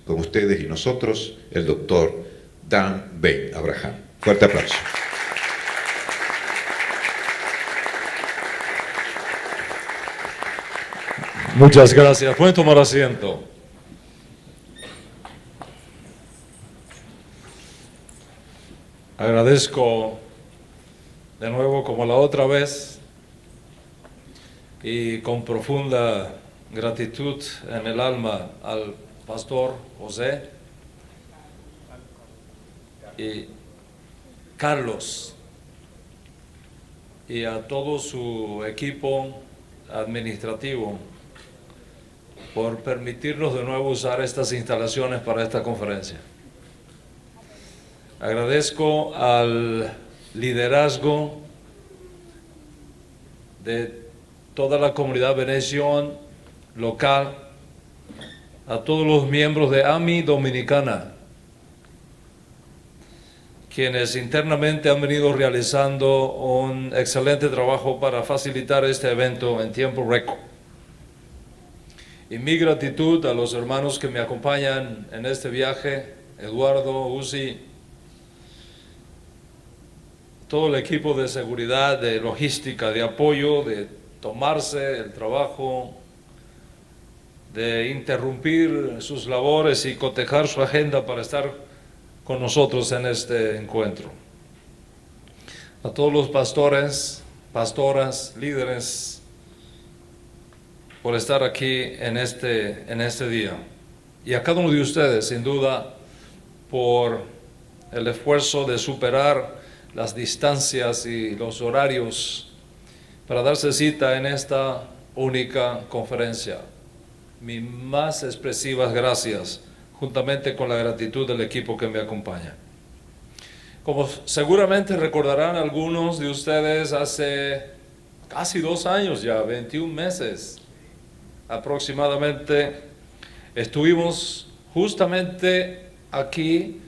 Con ustedes y nosotros, el doctor Dan Ben Abraham. Fuerte aplauso. Muchas gracias. Pueden tomar asiento. Agradezco de nuevo, como la otra vez, y con profunda gratitud en el alma al pastor José y Carlos y a todo su equipo administrativo por permitirnos de nuevo usar estas instalaciones para esta conferencia. Agradezco al liderazgo de toda la comunidad Benediction local, a todos los miembros de AMI Dominicana, quienes internamente han venido realizando un excelente trabajo para facilitar este evento en tiempo récord. Y mi gratitud a los hermanos que me acompañan en este viaje, Eduardo, Uzi, todo el equipo de seguridad, de logística, de apoyo, de tomarse el trabajo, de interrumpir sus labores y cotejar su agenda para estar con nosotros en este encuentro. A todos los pastores, pastoras, líderes, por estar aquí en este día. Y a cada uno de ustedes, sin duda, por el esfuerzo de superar las distancias y los horarios para darse cita en esta única conferencia. Mis más expresivas gracias, juntamente con la gratitud del equipo que me acompaña. Como seguramente recordarán algunos de ustedes, hace casi 2 años ya, 21 meses aproximadamente, estuvimos justamente aquí,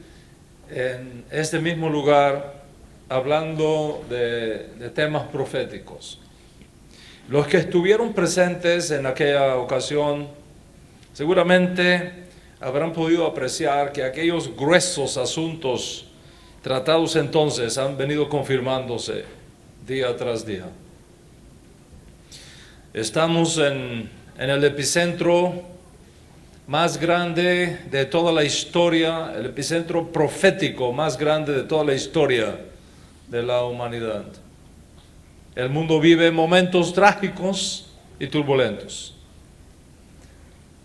en este mismo lugar, hablando de temas proféticos. Los que estuvieron presentes en aquella ocasión seguramente habrán podido apreciar que aquellos gruesos asuntos tratados entonces han venido confirmándose día tras día. Estamos en el epicentro más grande de toda la historia, el epicentro profético más grande de toda la historia de la humanidad. El mundo vive momentos trágicos y turbulentos.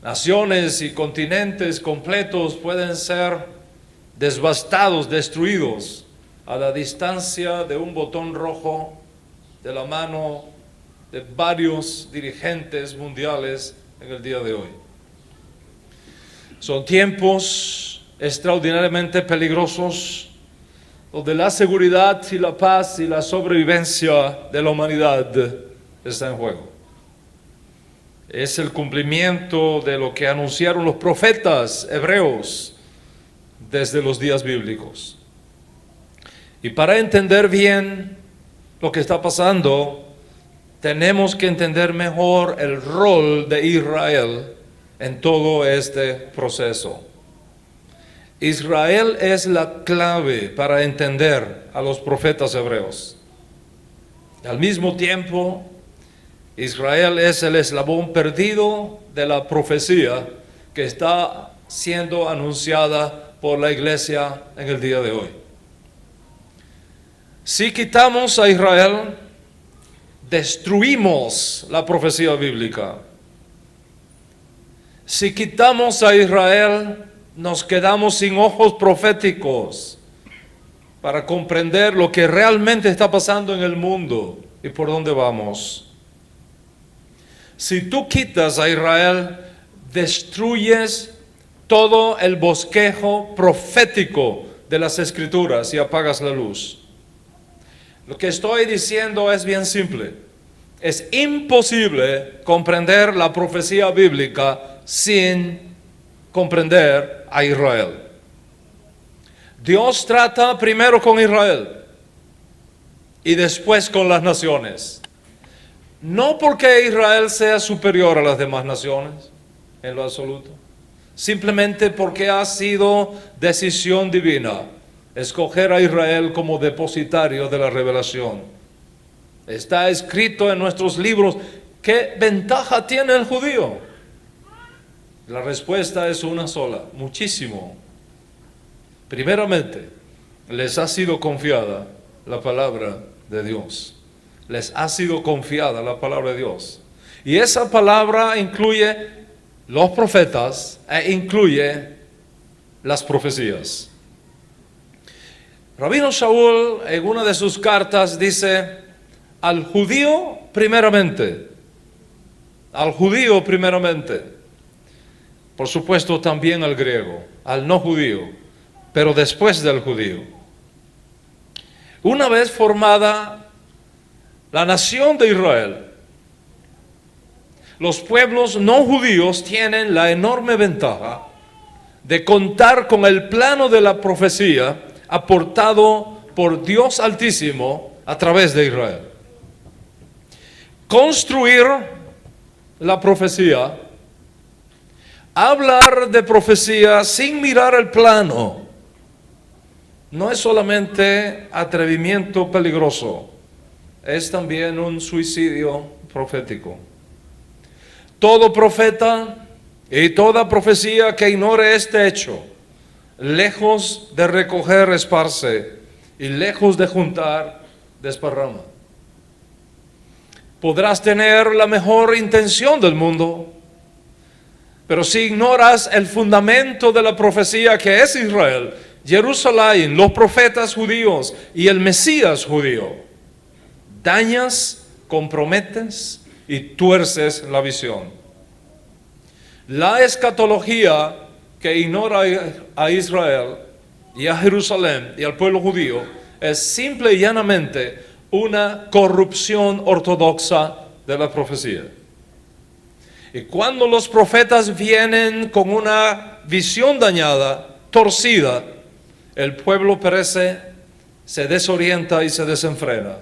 Naciones y continentes completos pueden ser devastados, destruidos a la distancia de un botón rojo de la mano de varios dirigentes mundiales en el día de hoy. Son tiempos extraordinariamente peligrosos, donde la seguridad y la paz y la sobrevivencia de la humanidad está en juego. Es el cumplimiento de lo que anunciaron los profetas hebreos desde los días bíblicos. Y para entender bien lo que está pasando, tenemos que entender mejor el rol de Israel en todo este proceso. Israel es la clave para entender a los profetas hebreos. Al mismo tiempo, Israel es el eslabón perdido de la profecía que está siendo anunciada por la iglesia en el día de hoy. Si quitamos a Israel, destruimos la profecía bíblica. Si quitamos a Israel, nos quedamos sin ojos proféticos para comprender lo que realmente está pasando en el mundo y por dónde vamos. Si tú quitas a Israel, destruyes todo el bosquejo profético de las Escrituras y apagas la luz. Lo que estoy diciendo es bien simple. Es imposible comprender la profecía bíblica sin comprender a Israel. Dios trata primero con Israel y después con las naciones. No porque Israel sea superior a las demás naciones, en lo absoluto, simplemente porque ha sido decisión divina escoger a Israel como depositario de la revelación. Está escrito en nuestros libros, ¿qué ventaja tiene el judío? La respuesta es una sola, muchísimo. Primeramente, les ha sido confiada la palabra de Dios. Les ha sido confiada la palabra de Dios. Y esa palabra incluye los profetas e incluye las profecías. Rabino Shaul en una de sus cartas dice, al judío primeramente, por supuesto también al griego, al no judío, pero después del judío. Una vez formada la nación de Israel, los pueblos no judíos tienen la enorme ventaja de contar con el plano de la profecía aportado por Dios Altísimo a través de Israel. Construir la profecía, hablar de profecía sin mirar el plano, no es solamente atrevimiento peligroso, es también un suicidio profético. Todo profeta y toda profecía que ignore este hecho, lejos de recoger, esparce, y lejos de juntar, desparrama. Podrás tener la mejor intención del mundo, pero si ignoras el fundamento de la profecía que es Israel, Jerusalén, los profetas judíos y el Mesías judío, dañas, comprometes y tuerces la visión. La escatología que ignora a Israel y a Jerusalén y al pueblo judío es simple y llanamente una corrupción ortodoxa de la profecía. Y cuando los profetas vienen con una visión dañada, torcida, el pueblo perece, se desorienta y se desenfrena.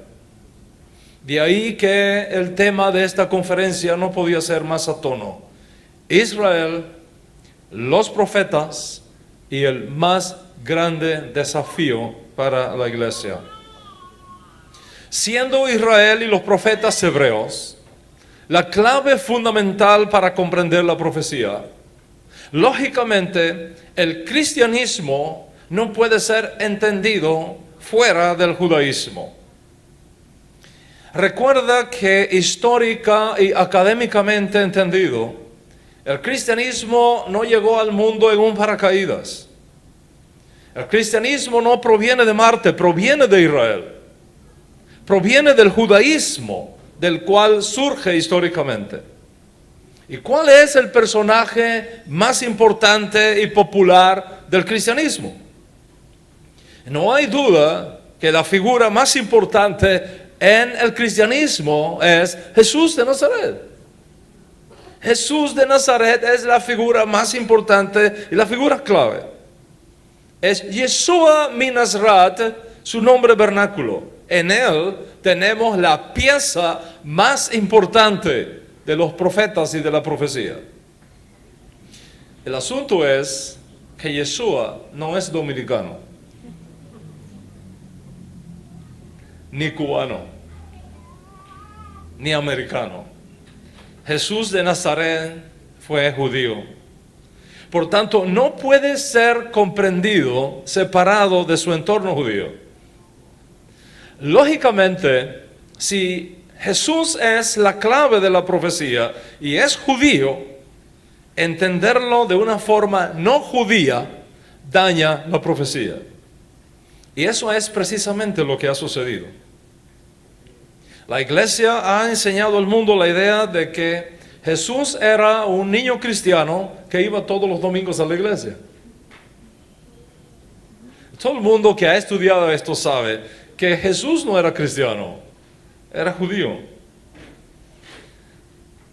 De ahí que el tema de esta conferencia no podía ser más a tono. Israel, los profetas y el más grande desafío para la iglesia. Siendo Israel y los profetas hebreos la clave fundamental para comprender la profecía, lógicamente el cristianismo no puede ser entendido fuera del judaísmo. Recuerda que histórica y académicamente entendido, el cristianismo no llegó al mundo en un paracaídas. El cristianismo no proviene de Marte, proviene de Israel. Proviene del judaísmo, del cual surge históricamente. ¿Y cuál es el personaje más importante y popular del cristianismo? No hay duda que la figura más importante en el cristianismo es Jesús de Nazaret. Jesús de Nazaret es la figura más importante y la figura clave. Es Yeshua mi Nazrat, su nombre vernáculo. En él tenemos la pieza más importante de los profetas y de la profecía. El asunto es que Yeshua no es dominicano, ni cubano, ni americano. Jesús de Nazaret fue judío. Por tanto, no puede ser comprendido separado de su entorno judío. Lógicamente, si Jesús es la clave de la profecía y es judío, entenderlo de una forma no judía daña la profecía. Y eso es precisamente lo que ha sucedido. La iglesia ha enseñado al mundo la idea de que Jesús era un niño cristiano que iba todos los domingos a la iglesia. Todo el mundo que ha estudiado esto sabe que Jesús no era cristiano, era judío.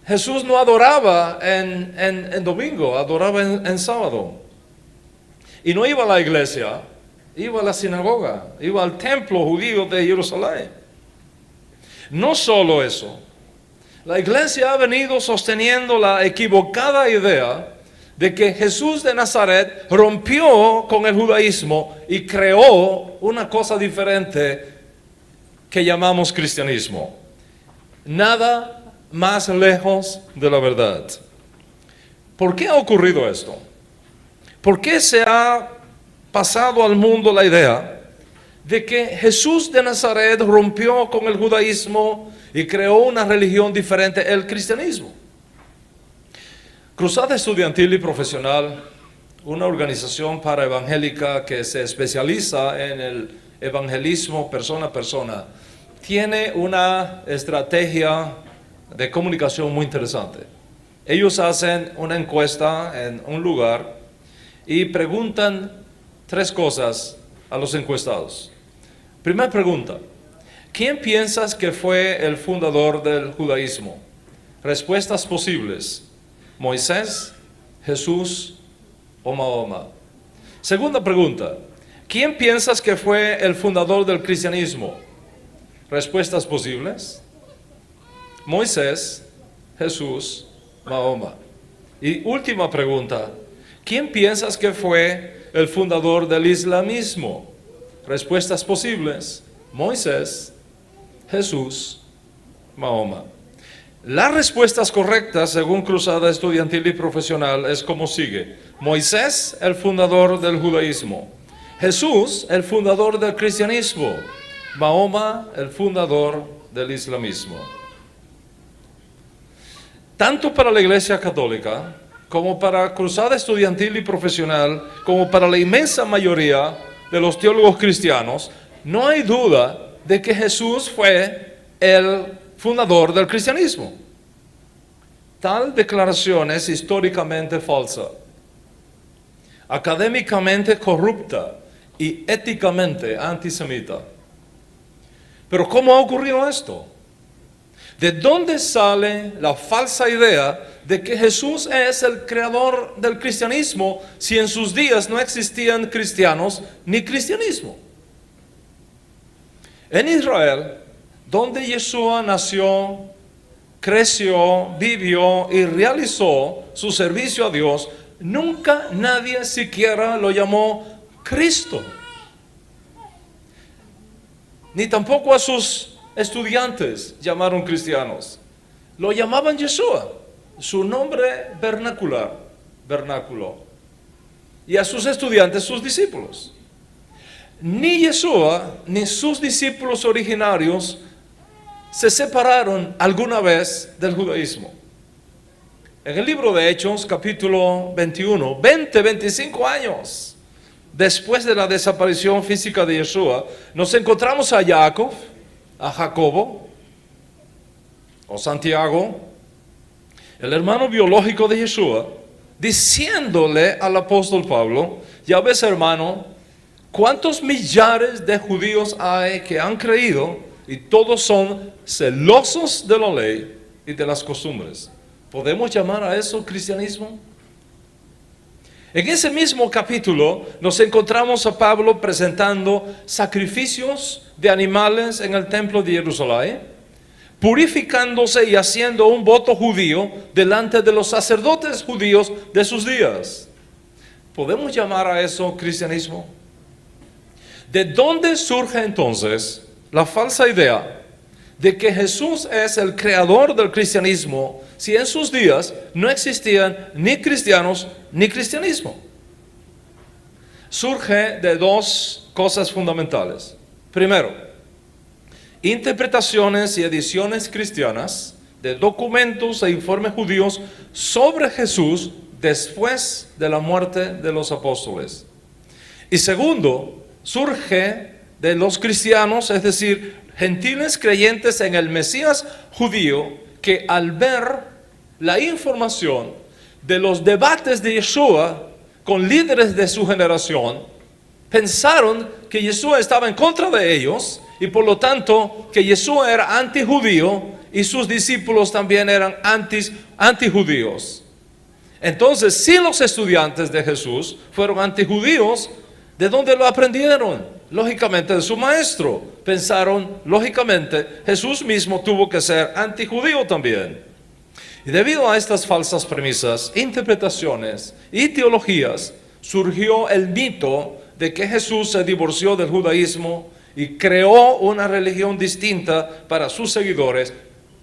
Jesús no adoraba en domingo, adoraba en sábado. Y no iba a la iglesia, iba a la sinagoga, iba al templo judío de Jerusalén. No solo eso, la iglesia ha venido sosteniendo la equivocada idea de que Jesús de Nazaret rompió con el judaísmo y creó una cosa diferente que llamamos cristianismo. Nada más lejos de la verdad. ¿Por qué ha ocurrido esto? ¿Por qué se ha pasado al mundo la idea de que Jesús de Nazaret rompió con el judaísmo y creó una religión diferente, el cristianismo? Cruzada Estudiantil y Profesional, una organización paraevangélica que se especializa en el evangelismo persona a persona, tiene una estrategia de comunicación muy interesante. Ellos hacen una encuesta en un lugar y preguntan 3 cosas a los encuestados. Primera pregunta: ¿quién piensas que fue el fundador del judaísmo? Respuestas posibles: Moisés, Jesús o Mahoma. Segunda pregunta: ¿quién piensas que fue el fundador del cristianismo? Respuestas posibles: Moisés, Jesús, Mahoma. Y última pregunta: ¿quién piensas que fue el fundador del islamismo? Respuestas posibles: Moisés, Jesús, Mahoma. Las respuestas correctas, según Cruzada Estudiantil y Profesional, es como sigue: Moisés, el fundador del judaísmo; Jesús, el fundador del cristianismo; Mahoma, el fundador del islamismo. Tanto para la Iglesia Católica, como para Cruzada Estudiantil y Profesional, como para la inmensa mayoría de los teólogos cristianos, no hay duda de que Jesús fue el fundador del cristianismo. Tal declaración es históricamente falsa, académicamente corrupta y éticamente antisemita. Pero ¿cómo ha ocurrido esto? ¿De dónde sale la falsa idea de que Jesús es el creador del cristianismo si en sus días no existían cristianos ni cristianismo? En Israel, donde Yeshua nació, creció, vivió y realizó su servicio a Dios, nunca nadie siquiera lo llamó Cristo. Ni tampoco a sus estudiantes llamaron cristianos. Lo llamaban Yeshua, su nombre vernáculo. Y a sus estudiantes, sus discípulos. Ni Yeshua ni sus discípulos originarios se separaron alguna vez del judaísmo. En el libro de Hechos, capítulo 21, 25 años después de la desaparición física de Yeshua, nos encontramos a Jacob, a Jacobo, o Santiago, el hermano biológico de Yeshua, diciéndole al apóstol Pablo: ya ves, hermano, cuántos millares de judíos hay que han creído y todos son celosos de la ley y de las costumbres. ¿Podemos llamar a eso cristianismo? En ese mismo capítulo nos encontramos a Pablo presentando sacrificios de animales en el templo de Jerusalén, purificándose y haciendo un voto judío delante de los sacerdotes judíos de sus días. ¿Podemos llamar a eso cristianismo? ¿De dónde surge entonces la falsa idea de que Jesús es el creador del cristianismo si en sus días no existían ni cristianos ni cristianismo? Surge de 2 cosas fundamentales. Primero, interpretaciones y ediciones cristianas de documentos e informes judíos sobre Jesús después de la muerte de los apóstoles. Y segundo, surge de los cristianos, es decir, gentiles creyentes en el Mesías judío, que al ver la información de los debates de Yeshua con líderes de su generación, pensaron que Yeshua estaba en contra de ellos y por lo tanto que Yeshua era antijudío y sus discípulos también eran antijudíos. Entonces, si los estudiantes de Jesús fueron antijudíos, ¿de dónde lo aprendieron? Lógicamente de su maestro. Pensaron, lógicamente, Jesús mismo tuvo que ser antijudío también. Y debido a estas falsas premisas, interpretaciones y teologías, surgió el mito de que Jesús se divorció del judaísmo y creó una religión distinta para sus seguidores,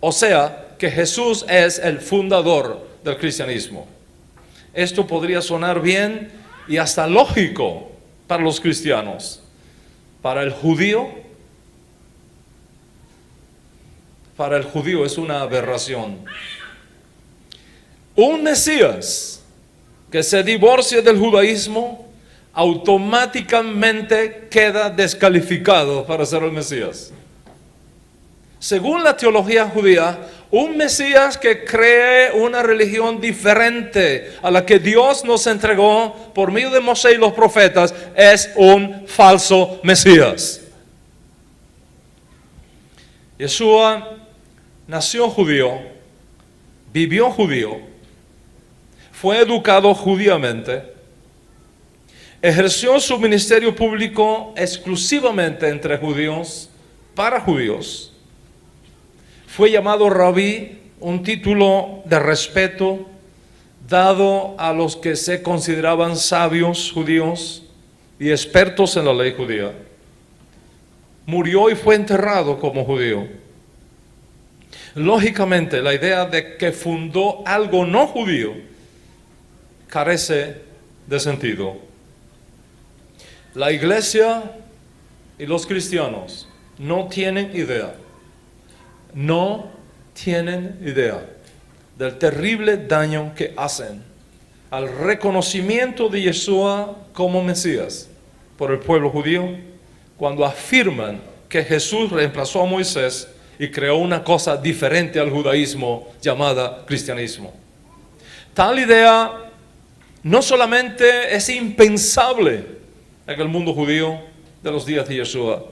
o sea, que Jesús es el fundador del cristianismo. Esto podría sonar bien y hasta lógico para los cristianos. Para el judío es una aberración. Un Mesías que se divorcie del judaísmo automáticamente queda descalificado para ser el Mesías. Según la teología judía, un Mesías que cree una religión diferente a la que Dios nos entregó por medio de Moisés y los profetas es un falso Mesías. Yeshua nació judío, vivió judío, fue educado judíamente, ejerció su ministerio público exclusivamente entre judíos, para judíos. Fue llamado rabí, un título de respeto dado a los que se consideraban sabios judíos y expertos en la ley judía. Murió y fue enterrado como judío. Lógicamente, la idea de que fundó algo no judío carece de sentido. La iglesia y los cristianos no tienen idea del terrible daño que hacen al reconocimiento de Yeshua como Mesías por el pueblo judío cuando afirman que Jesús reemplazó a Moisés y creó una cosa diferente al judaísmo llamada cristianismo. Tal idea no solamente es impensable en el mundo judío de los días de Yeshua,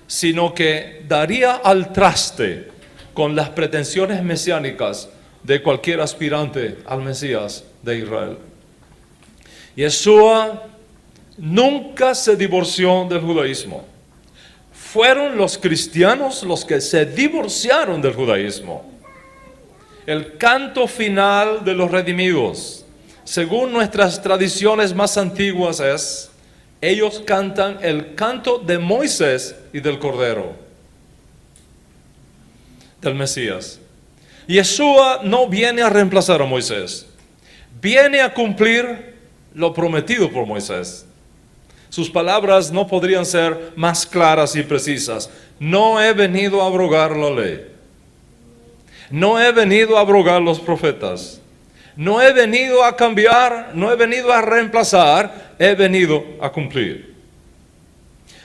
sino que daría al traste con las pretensiones mesiánicas de cualquier aspirante al Mesías de Israel. Yeshua nunca se divorció del judaísmo. Fueron los cristianos los que se divorciaron del judaísmo. El canto final de los redimidos, según nuestras tradiciones más antiguas, es: ellos cantan el canto de Moisés y del Cordero, del Mesías. Yeshua no viene a reemplazar a Moisés, viene a cumplir lo prometido por Moisés. Sus palabras no podrían ser más claras y precisas. No he venido a abrogar la ley, no he venido a abrogar los profetas, no he venido a cambiar, no he venido a reemplazar, he venido a cumplir.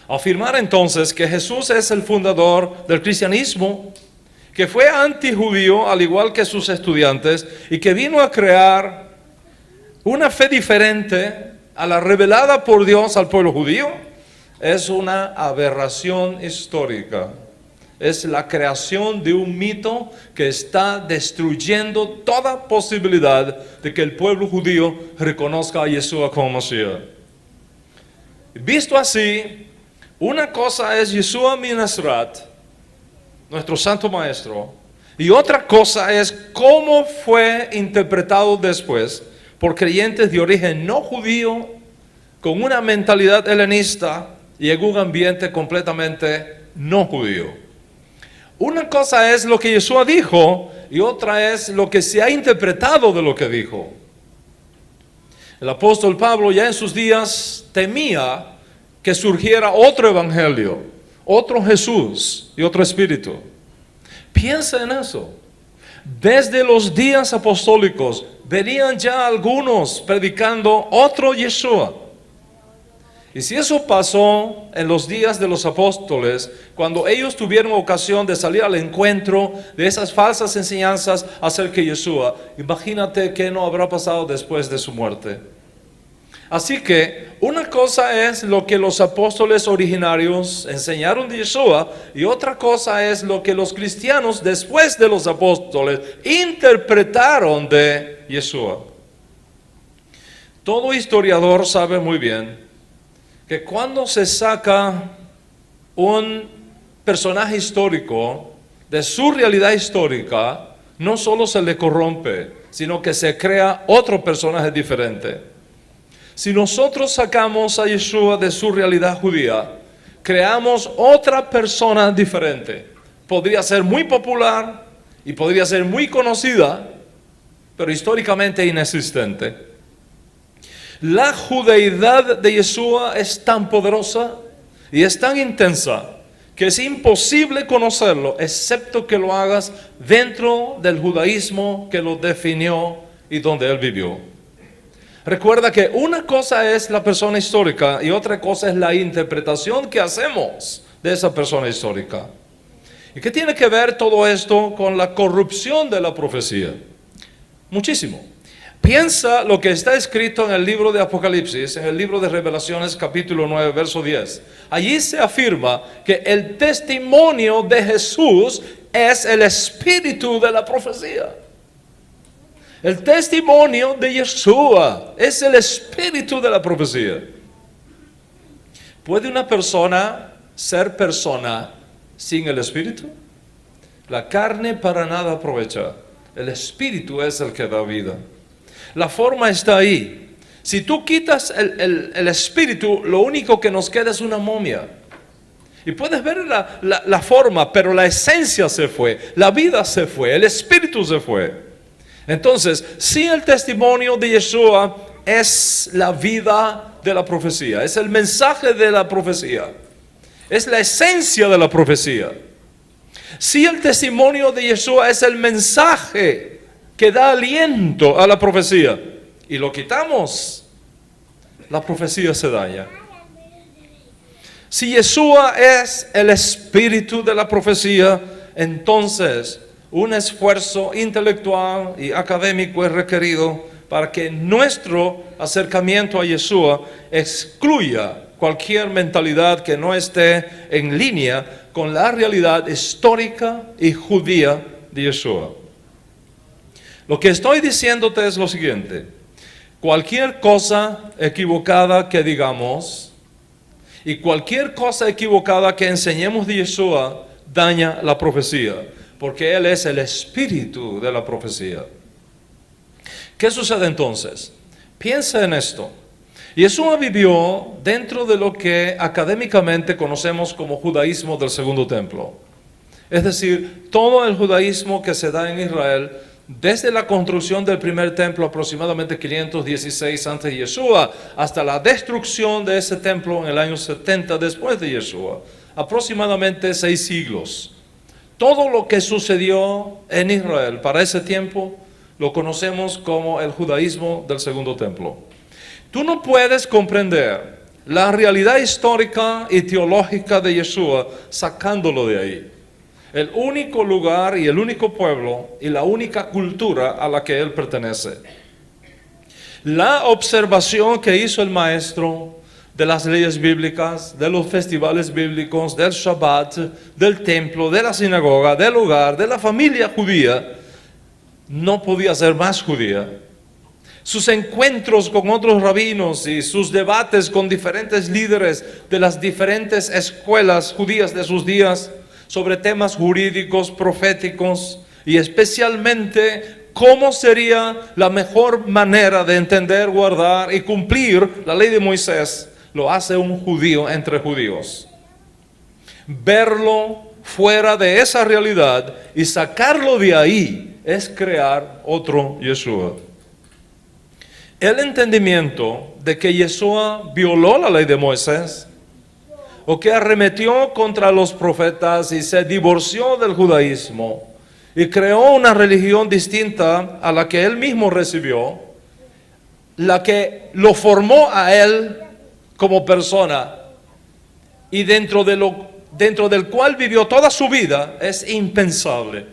Afirmar entonces que Jesús es el fundador del cristianismo, que fue antijudío al igual que sus estudiantes y que vino a crear una fe diferente a la revelada por Dios al pueblo judío, es una aberración histórica. Es la creación de un mito que está destruyendo toda posibilidad de que el pueblo judío reconozca a Yeshua como Mashiach. Visto así, una cosa es Yeshua mi Nazaret, nuestro santo maestro, y otra cosa es cómo fue interpretado después por creyentes de origen no judío, con una mentalidad helenista y en un ambiente completamente no judío. Una cosa es lo que Yeshua dijo y otra es lo que se ha interpretado de lo que dijo. El apóstol Pablo ya en sus días temía que surgiera otro evangelio, otro Jesús y otro espíritu. Piensa en eso. Desde los días apostólicos venían ya algunos predicando otro Yeshua. Y si eso pasó en los días de los apóstoles, cuando ellos tuvieron ocasión de salir al encuentro de esas falsas enseñanzas acerca de Yeshua, imagínate qué no habrá pasado después de su muerte. Así que una cosa es lo que los apóstoles originarios enseñaron de Yeshua y otra cosa es lo que los cristianos después de los apóstoles interpretaron de Yeshua. Todo historiador sabe muy bien que cuando se saca un personaje histórico de su realidad histórica, no solo se le corrompe, sino que se crea otro personaje diferente. Si nosotros sacamos a Yeshua de su realidad judía, creamos otra persona diferente. Podría ser muy popular y podría ser muy conocida, pero históricamente inexistente. La judeidad de Yeshua es tan poderosa y es tan intensa que es imposible conocerlo, excepto que lo hagas dentro del judaísmo que lo definió y donde él vivió. Recuerda que una cosa es la persona histórica y otra cosa es la interpretación que hacemos de esa persona histórica. ¿Y qué tiene que ver todo esto con la corrupción de la profecía? Muchísimo. Piensa lo que está escrito en el libro de Apocalipsis, en el libro de Revelaciones capítulo 9, verso 10. Allí se afirma que el testimonio de Jesús es el espíritu de la profecía. El testimonio de Yeshua es el espíritu de la profecía. ¿Puede una persona ser persona sin el espíritu? La carne para nada aprovecha. El espíritu es el que da vida. La forma está ahí. Si tú quitas el espíritu, lo único que nos queda es una momia. Y puedes ver la forma, pero la esencia se fue, la vida se fue, el espíritu se fue. Entonces, si el testimonio de Yeshua es la vida de la profecía, es el mensaje de la profecía, es la esencia de la profecía. Si el testimonio de Yeshua es el mensaje que da aliento a la profecía y lo quitamos, la profecía se daña. Si Yeshua es el espíritu de la profecía, entonces un esfuerzo intelectual y académico es requerido para que nuestro acercamiento a Yeshua excluya cualquier mentalidad que no esté en línea con la realidad histórica y judía de Yeshua. Lo que estoy diciéndote es lo siguiente: cualquier cosa equivocada que digamos y cualquier cosa equivocada que enseñemos de Yeshua daña la profecía, porque Él es el espíritu de la profecía. ¿Qué sucede entonces? Piensa en esto. Yeshua vivió dentro de lo que académicamente conocemos como judaísmo del segundo templo. Es decir, todo el judaísmo que se da en Israel desde la construcción del primer templo aproximadamente 516 antes de Yeshua hasta la destrucción de ese templo en el año 70 después de Yeshua, aproximadamente 6 siglos. Todo lo que sucedió en Israel para ese tiempo lo conocemos como el judaísmo del segundo templo. Tú no puedes comprender la realidad histórica y teológica de Yeshua sacándolo de ahí. El único lugar y el único pueblo y la única cultura a la que él pertenece. La observación que hizo el maestro de las leyes bíblicas, de los festivales bíblicos, del Shabbat, del templo, de la sinagoga, del hogar, de la familia judía, no podía ser más judía. Sus encuentros con otros rabinos y sus debates con diferentes líderes de las diferentes escuelas judías de sus días sobre temas jurídicos, proféticos y especialmente cómo sería la mejor manera de entender, guardar y cumplir la ley de Moisés, lo hace un judío entre judíos. Verlo fuera de esa realidad y sacarlo de ahí es crear otro Yeshua. El entendimiento de que Yeshua violó la ley de Moisés o que arremetió contra los profetas y se divorció del judaísmo y creó una religión distinta a la que él mismo recibió, la que lo formó a él como persona y dentro del cual vivió toda su vida, es impensable.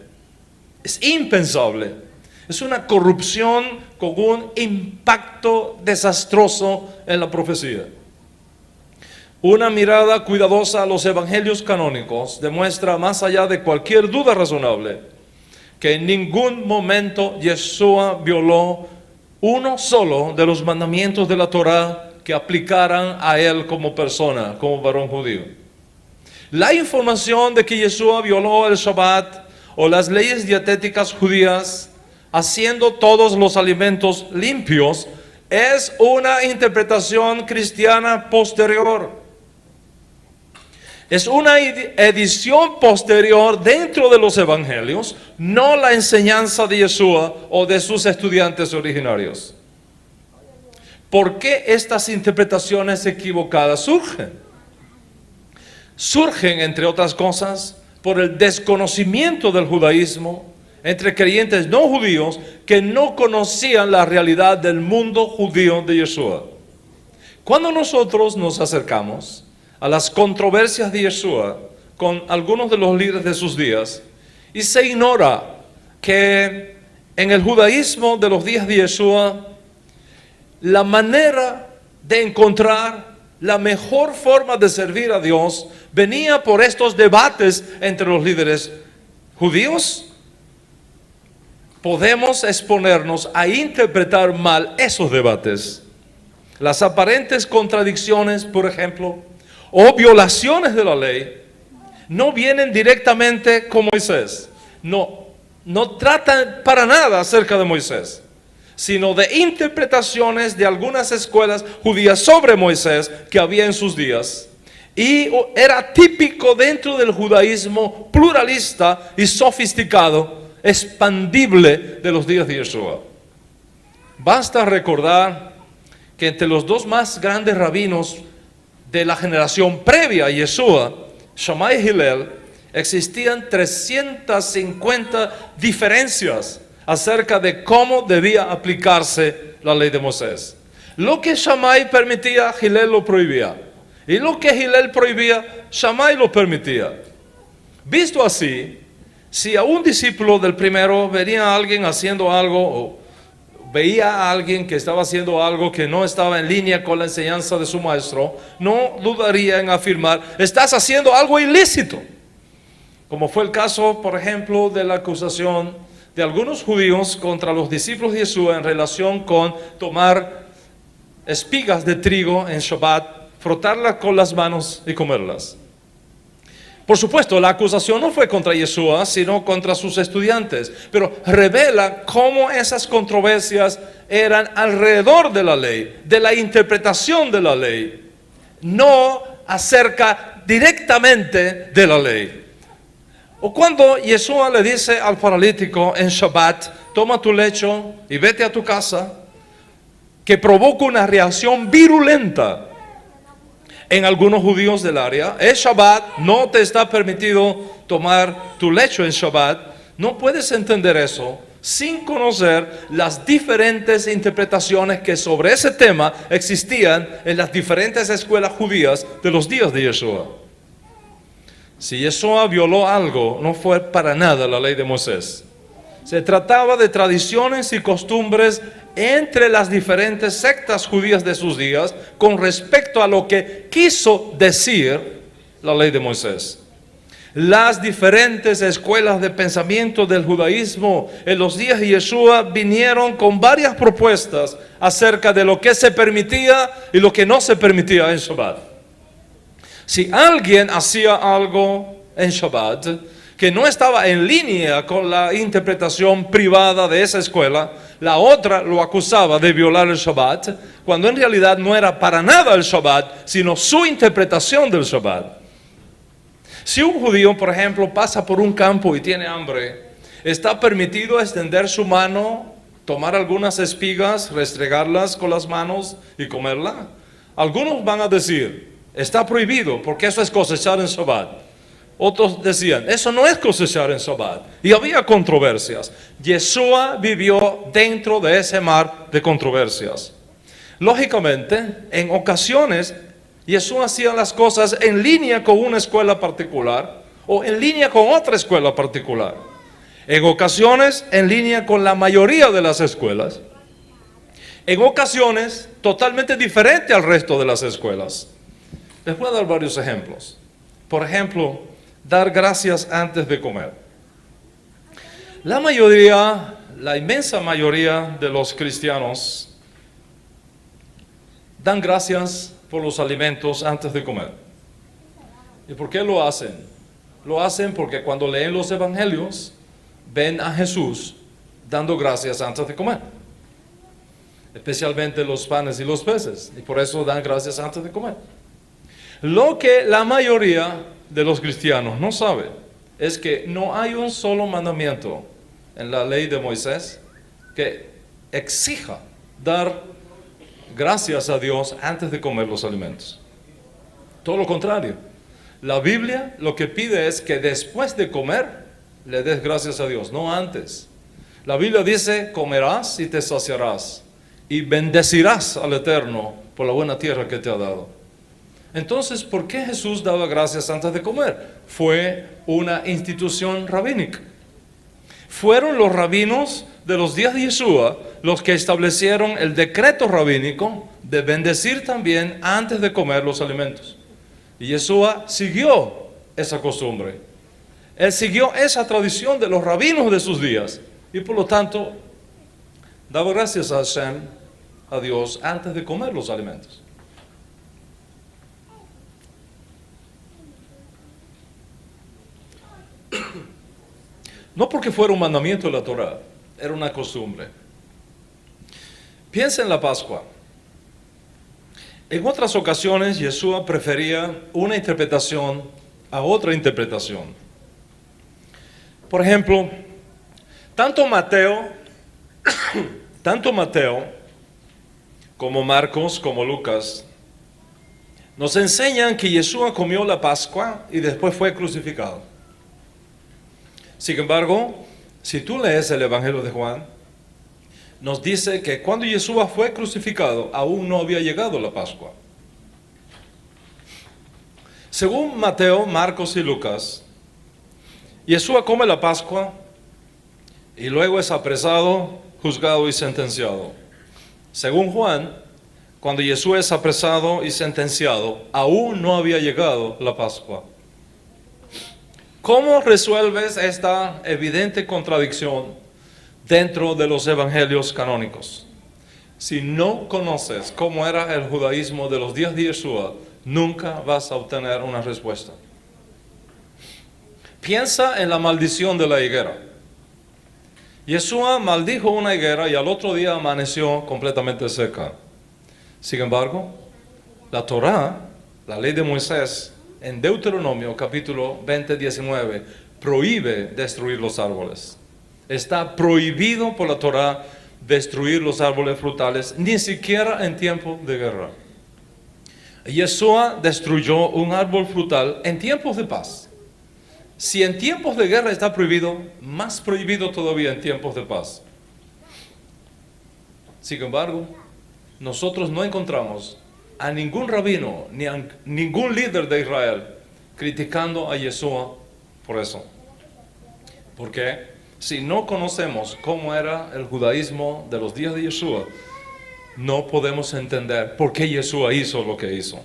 Es impensable. Es una corrupción con un impacto desastroso en la profecía. Una mirada cuidadosa a los evangelios canónicos demuestra, más allá de cualquier duda razonable, que en ningún momento Yeshua violó uno solo de los mandamientos de la Torá que aplicaran a él como persona, como varón judío. La información de que Yeshua violó el Shabbat o las leyes dietéticas judías, haciendo todos los alimentos limpios, es una interpretación cristiana posterior. Es una edición posterior dentro de los evangelios, no la enseñanza de Yeshua o de sus estudiantes originarios. ¿Por qué estas interpretaciones equivocadas surgen? Surgen, entre otras cosas, por el desconocimiento del judaísmo entre creyentes no judíos que no conocían la realidad del mundo judío de Yeshua. Cuando nosotros nos acercamos a las controversias de Yeshua con algunos de los líderes de sus días, y se ignora que en el judaísmo de los días de Yeshua, la manera de encontrar la mejor forma de servir a Dios venía por estos debates entre los líderes judíos, podemos exponernos a interpretar mal esos debates. Las aparentes contradicciones, por ejemplo, o violaciones de la ley, no vienen directamente con Moisés. No tratan para nada acerca de Moisés, sino de interpretaciones de algunas escuelas judías sobre Moisés que había en sus días. Y era típico dentro del judaísmo pluralista y sofisticado, expandible de los días de Yeshua. Basta recordar que entre los dos más grandes rabinos de la generación previa a Yeshua, Shammai y Hillel, existían 350 diferencias acerca de cómo debía aplicarse la ley de Moisés. Lo que Shammai permitía, Hillel lo prohibía. Y lo que Hillel prohibía, Shammai lo permitía. Visto así, si a un discípulo del primero venía alguien haciendo algo, o veía a alguien que estaba haciendo algo que no estaba en línea con la enseñanza de su maestro, no dudaría en afirmar: estás haciendo algo ilícito. Como fue el caso, por ejemplo, de la acusación de algunos judíos contra los discípulos de Yeshua en relación con tomar espigas de trigo en Shabbat, frotarlas con las manos y comerlas. Por supuesto, la acusación no fue contra Yeshua, sino contra sus estudiantes, pero revela cómo esas controversias eran alrededor de la ley, de la interpretación de la ley, no acerca directamente de la ley. O cuando Yeshua le dice al paralítico en Shabbat: toma tu lecho y vete a tu casa, que provoca una reacción virulenta en algunos judíos del área. Es Shabbat, no te está permitido tomar tu lecho en Shabbat. No puedes entender eso sin conocer las diferentes interpretaciones que sobre ese tema existían en las diferentes escuelas judías de los días de Yeshua. Si Yeshua violó algo, no fue para nada la ley de Moisés. Se trataba de tradiciones y costumbres entre las diferentes sectas judías de sus días con respecto a lo que quiso decir la ley de Moisés. Las diferentes escuelas de pensamiento del judaísmo en los días de Yeshua vinieron con varias propuestas acerca de lo que se permitía y lo que no se permitía en Shabbat. Si alguien hacía algo en Shabbat que no estaba en línea con la interpretación privada de esa escuela, la otra lo acusaba de violar el Shabbat, cuando en realidad no era para nada el Shabbat, sino su interpretación del Shabbat. Si un judío, por ejemplo, pasa por un campo y tiene hambre, está permitido extender su mano, tomar algunas espigas, restregarlas con las manos y comerla. Algunos van a decir: está prohibido porque eso es cosechar en Shabbat. Otros decían: eso no es cosechar en Shabbat. Y había controversias. Yeshua vivió dentro de ese mar de controversias. Lógicamente, en ocasiones, Yeshua hacía las cosas en línea con una escuela particular o en línea con otra escuela particular. En ocasiones, en línea con la mayoría de las escuelas. En ocasiones, totalmente diferente al resto de las escuelas. Les voy a dar varios ejemplos. Por ejemplo, dar gracias antes de comer. La inmensa mayoría de los cristianos dan gracias por los alimentos antes de comer. ¿Y por qué lo hacen? Lo hacen porque cuando leen los evangelios ven a Jesús dando gracias antes de comer, especialmente los panes y los peces, y por eso dan gracias antes de comer. Lo que la mayoría de los cristianos no saben es que no hay un solo mandamiento en la ley de Moisés que exija dar gracias a Dios antes de comer los alimentos. Todo lo contrario. La Biblia lo que pide es que después de comer le des gracias a Dios, no antes. La Biblia dice, comerás y te saciarás y bendecirás al Eterno por la buena tierra que te ha dado. Entonces, ¿por qué Jesús daba gracias antes de comer? Fue una institución rabínica. Fueron los rabinos de los días de Yeshua los que establecieron el decreto rabínico de bendecir también antes de comer los alimentos. Y Yeshua siguió esa costumbre. Él siguió esa tradición de los rabinos de sus días. Y por lo tanto, daba gracias a Hashem, a Dios, antes de comer los alimentos. No porque fuera un mandamiento de la Torá, era una costumbre. Piensa en la Pascua. En otras ocasiones, Yeshua prefería una interpretación a otra interpretación. Por ejemplo, tanto Mateo como Marcos, como Lucas, nos enseñan que Yeshua comió la Pascua y después fue crucificado. Sin embargo, si tú lees el Evangelio de Juan, nos dice que cuando Yeshua fue crucificado, aún no había llegado la Pascua. Según Mateo, Marcos y Lucas, Yeshua come la Pascua y luego es apresado, juzgado y sentenciado. Según Juan, cuando Yeshua es apresado y sentenciado, aún no había llegado la Pascua. ¿Cómo resuelves esta evidente contradicción dentro de los evangelios canónicos? Si no conoces cómo era el judaísmo de los días de Yeshua, nunca vas a obtener una respuesta. Piensa en la maldición de la higuera. Yeshua maldijo una higuera y al otro día amaneció completamente seca. Sin embargo, la Torá, la ley de Moisés, en Deuteronomio capítulo 20, 19, prohíbe destruir los árboles. Está prohibido por la Torá destruir los árboles frutales, ni siquiera en tiempo de guerra. Yeshua destruyó un árbol frutal en tiempos de paz. Si en tiempos de guerra está prohibido, más prohibido todavía en tiempos de paz. Sin embargo, nosotros no encontramos a ningún rabino ni a ningún líder de Israel criticando a Yeshua por eso. Porque si no conocemos cómo era el judaísmo de los días de Yeshua, no podemos entender por qué Yeshua hizo lo que hizo.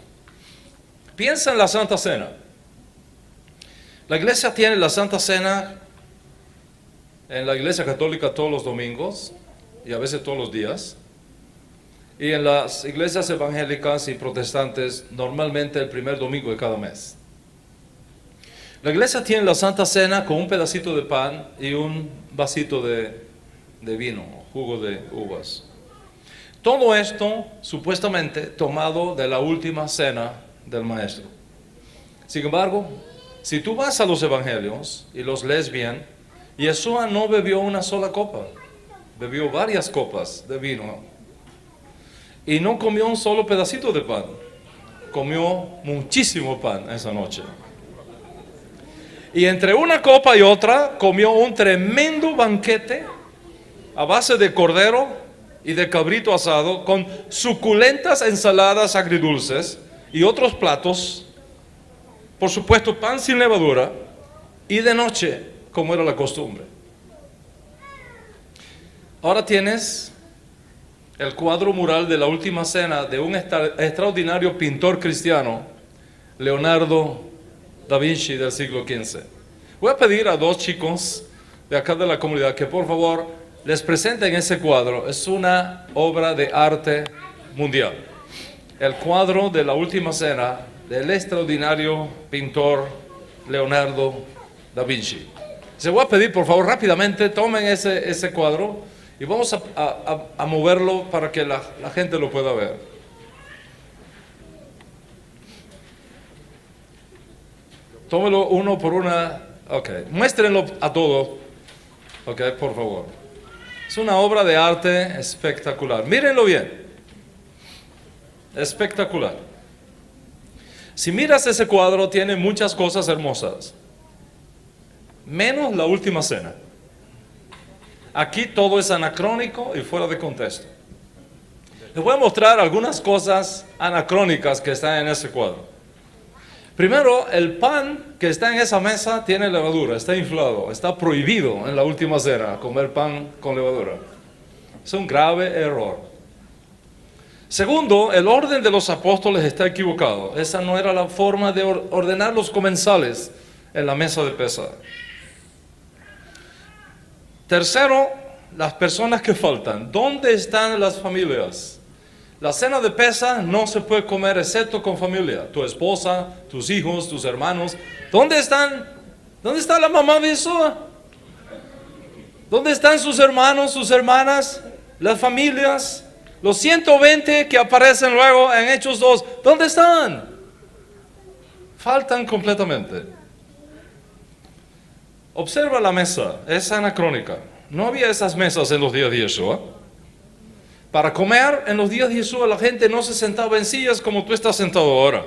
Piensa en la Santa Cena. La iglesia tiene la Santa Cena en la iglesia católica todos los domingos y a veces todos los días. Y en las iglesias evangélicas y protestantes normalmente el primer domingo de cada mes. La iglesia tiene la Santa Cena con un pedacito de pan y un vasito de vino, jugo de uvas. Todo esto supuestamente tomado de la última cena del Maestro. Sin embargo, si tú vas a los evangelios y los lees bien, Yeshua no bebió una sola copa, bebió varias copas de vino. Y no comió un solo pedacito de pan, comió muchísimo pan esa noche. Y entre una copa y otra comió un tremendo banquete a base de cordero y de cabrito asado con suculentas ensaladas agridulces y otros platos, por supuesto pan sin levadura, y de noche, como era la costumbre. Ahora tienes el cuadro mural de la última cena de un extraordinario pintor cristiano, Leonardo da Vinci del siglo XV. Voy a pedir a dos chicos de acá de la comunidad que por favor les presenten ese cuadro. Es una obra de arte mundial. El cuadro de la última cena del extraordinario pintor Leonardo da Vinci. Se voy a pedir, por favor, rápidamente, tomen ese cuadro y vamos a moverlo para que la gente lo pueda ver. Tómelo uno por una. Ok, muéstrenlo a todos. Ok, por favor. Es una obra de arte espectacular. Mírenlo bien. Espectacular. Si miras ese cuadro, tiene muchas cosas hermosas. Menos la última cena. Aquí todo es anacrónico y fuera de contexto. Les voy a mostrar algunas cosas anacrónicas que están en ese cuadro. Primero, el pan que está en esa mesa tiene levadura, está inflado, está prohibido en la última cena comer pan con levadura. Es un grave error. Segundo, el orden de los apóstoles está equivocado. Esa no era la forma de ordenar los comensales en la mesa de Pesaj. Tercero, las personas que faltan. ¿Dónde están las familias? La cena de Pesaj no se puede comer excepto con familia. Tu esposa, tus hijos, tus hermanos. ¿Dónde están? ¿Dónde está la mamá de Yeshua? ¿Dónde están sus hermanos, sus hermanas, las familias? Los 120 que aparecen luego en Hechos 2, ¿dónde están? Faltan completamente. Observa la mesa, es anacrónica. No había esas mesas en los días de Yeshua. Para comer en los días de Yeshua la gente no se sentaba en sillas como tú estás sentado ahora.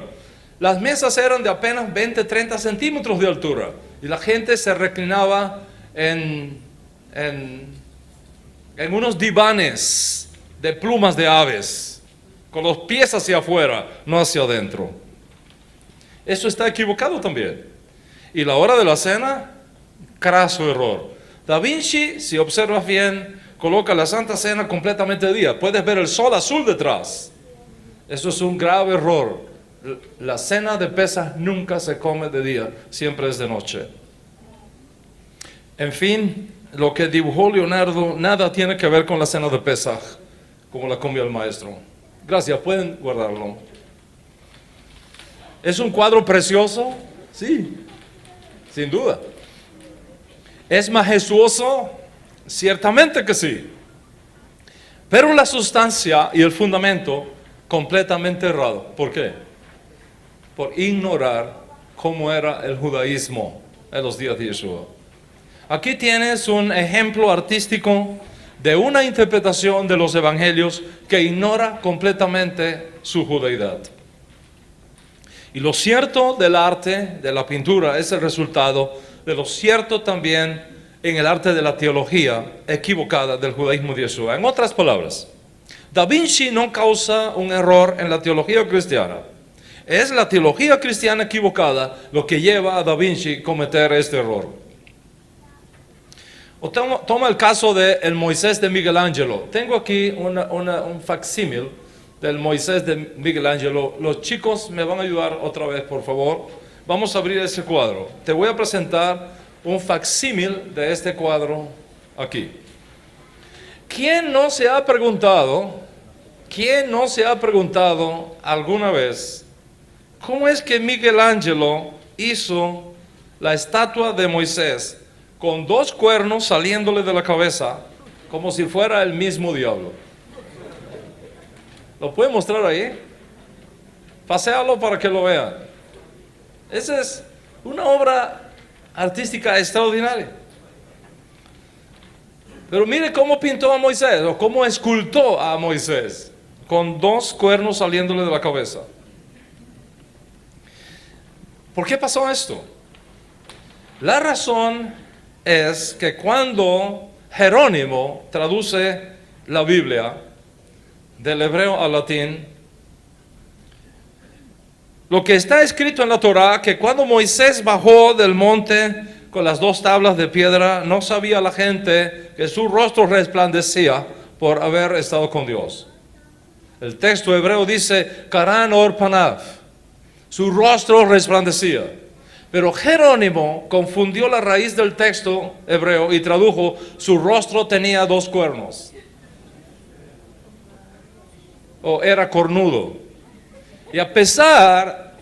Las mesas eran de apenas 20, 30 centímetros de altura. Y la gente se reclinaba en unos divanes de plumas de aves, con los pies hacia afuera, no hacia adentro. Eso está equivocado también. Y la hora de la cena, craso error. Da Vinci, si observas bien, coloca la Santa Cena completamente de día. Puedes ver el sol azul detrás. Eso es un grave error. La cena de Pesaj nunca se come de día, siempre es de noche. En fin, lo que dibujó Leonardo nada tiene que ver con la cena de Pesaj, como la comió el maestro. Gracias, pueden guardarlo. ¿Es un cuadro precioso? Sí, sin duda. ¿Es majestuoso? Ciertamente que sí. Pero la sustancia y el fundamento completamente errado. ¿Por qué? Por ignorar cómo era el judaísmo en los días de Yeshua. Aquí tienes un ejemplo artístico de una interpretación de los evangelios que ignora completamente su judaidad. Y lo cierto del arte, de la pintura, es el resultado de lo cierto también en el arte de la teología equivocada del judaísmo de Yeshua. En otras palabras, Da Vinci no causa un error en la teología cristiana. Es la teología cristiana equivocada lo que lleva a Da Vinci a cometer este error. O toma el caso del Moisés de Miguel Ángelo. Tengo aquí un facsímil del Moisés de Miguel Ángelo. Los chicos me van a ayudar otra vez, por favor. Vamos a abrir ese cuadro. Te voy a presentar un facsímil de este cuadro aquí. ¿Quién no se ha preguntado alguna vez cómo es que Miguel Ángelo hizo la estatua de Moisés con dos cuernos saliéndole de la cabeza, como si fuera el mismo diablo? ¿Lo puede mostrar ahí? Paséalo para que lo vean. Esa es una obra artística extraordinaria. Pero mire cómo pintó a Moisés, o cómo escultó a Moisés, con dos cuernos saliéndole de la cabeza. ¿Por qué pasó esto? La razón es que cuando Jerónimo traduce la Biblia del hebreo al latín, lo que está escrito en la Torá, que cuando Moisés bajó del monte con las dos tablas de piedra, no sabía la gente que su rostro resplandecía por haber estado con Dios. El texto hebreo dice, Karan or panav, su rostro resplandecía. Pero Jerónimo confundió la raíz del texto hebreo y tradujo, su rostro tenía dos cuernos. O era cornudo. Y a pesar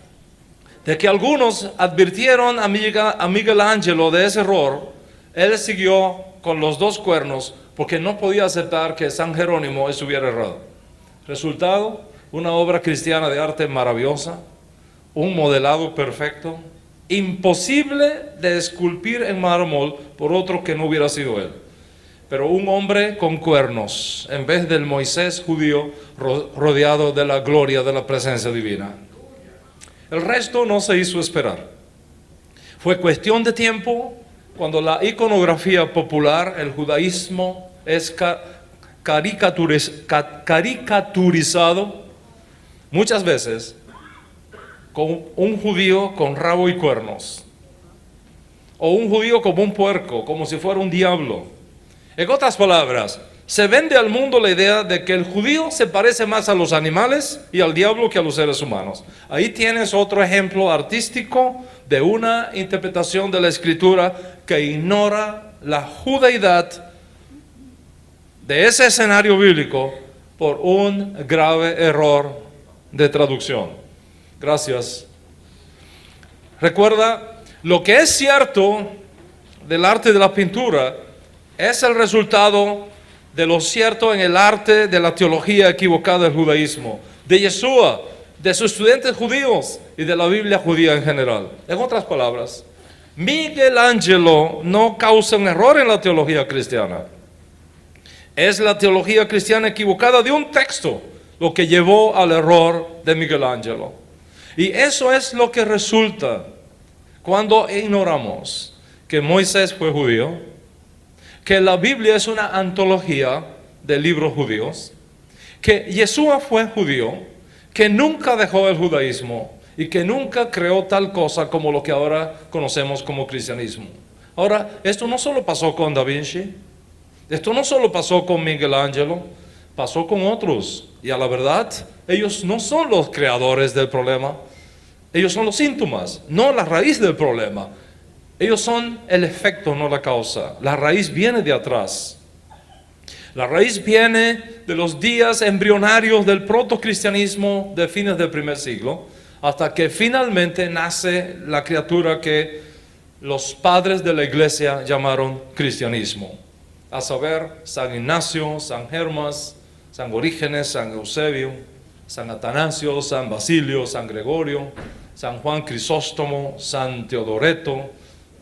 de que algunos advirtieron a Miguel Ángelo de ese error, Él siguió con los dos cuernos porque no podía aceptar que San Jerónimo estuviera errado. Resultado, una obra cristiana de arte maravillosa, un modelado perfecto, imposible de esculpir en mármol por otro que no hubiera sido él. Pero un hombre con cuernos, en vez del Moisés judío rodeado de la gloria de la presencia divina. El resto no se hizo esperar. Fue cuestión de tiempo cuando la iconografía popular, el judaísmo, es caricaturizado muchas veces con un judío con rabo y cuernos, o un judío como un puerco, como si fuera un diablo. En otras palabras, se vende al mundo la idea de que el judío se parece más a los animales y al diablo que a los seres humanos. Ahí tienes otro ejemplo artístico de una interpretación de la Escritura que ignora la judaidad de ese escenario bíblico por un grave error de traducción. Gracias. Recuerda, lo que es cierto del arte de la pintura es el resultado de lo cierto en el arte de la teología equivocada del judaísmo, de Yeshua, de sus estudiantes judíos y de la Biblia judía en general. En otras palabras, Miguel Ángelo no causa un error en la teología cristiana. Es la teología cristiana equivocada de un texto lo que llevó al error de Miguel Ángelo. Y eso es lo que resulta cuando ignoramos que Moisés fue judío, que la Biblia es una antología de libros judíos, que Yeshua fue judío, que nunca dejó el judaísmo y que nunca creó tal cosa como lo que ahora conocemos como cristianismo. Ahora, esto no solo pasó con Da Vinci, esto no solo pasó con Miguel Ángelo, pasó con otros. Y a la verdad, ellos no son los creadores del problema, ellos son los síntomas, no la raíz del problema. Ellos son el efecto, no la causa. La raíz viene de atrás. La raíz viene de los días embrionarios del protocristianismo de fines del primer siglo, hasta que finalmente nace la criatura que los padres de la iglesia llamaron cristianismo. A saber, San Ignacio, San Germas, San Orígenes, San Eusebio, San Atanasio, San Basilio, San Gregorio, San Juan Crisóstomo, San Teodoreto,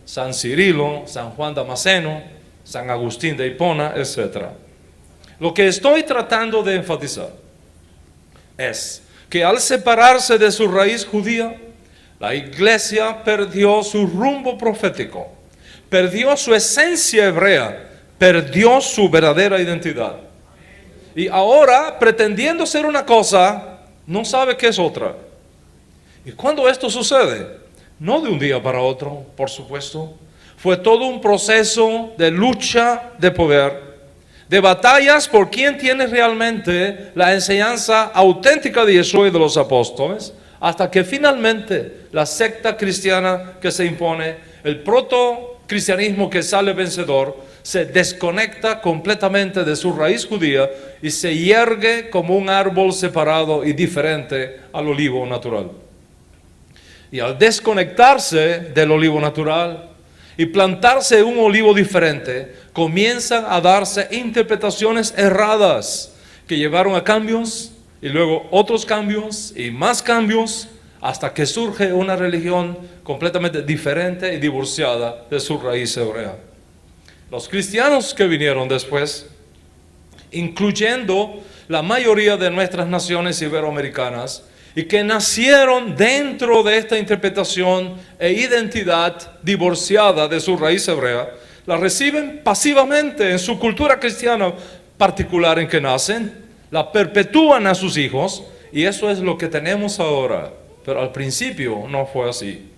San Cirilo, San Juan Damasceno, San Agustín de Hipona, etc. Lo que estoy tratando de enfatizar es que al separarse de su raíz judía, la iglesia perdió su rumbo profético, perdió su esencia hebrea, perdió su verdadera identidad. Y ahora, pretendiendo ser una cosa, no sabe qué es otra. ¿Y cuándo esto sucede? No de un día para otro, por supuesto. Fue todo un proceso de lucha de poder, de batallas por quién tiene realmente la enseñanza auténtica de Yeshua y de los apóstoles, hasta que finalmente la secta cristiana que se impone, el proto-cristianismo que sale vencedor, se desconecta completamente de su raíz judía y se yergue como un árbol separado y diferente al olivo natural. Y al desconectarse del olivo natural y plantarse un olivo diferente, comienzan a darse interpretaciones erradas que llevaron a cambios y luego otros cambios y más cambios hasta que surge una religión completamente diferente y divorciada de su raíz hebrea. Los cristianos que vinieron después, incluyendo la mayoría de nuestras naciones iberoamericanas, y que nacieron dentro de esta interpretación e identidad divorciada de su raíz hebrea, la reciben pasivamente en su cultura cristiana particular en que nacen, la perpetúan a sus hijos, y eso es lo que tenemos ahora, pero al principio no fue así.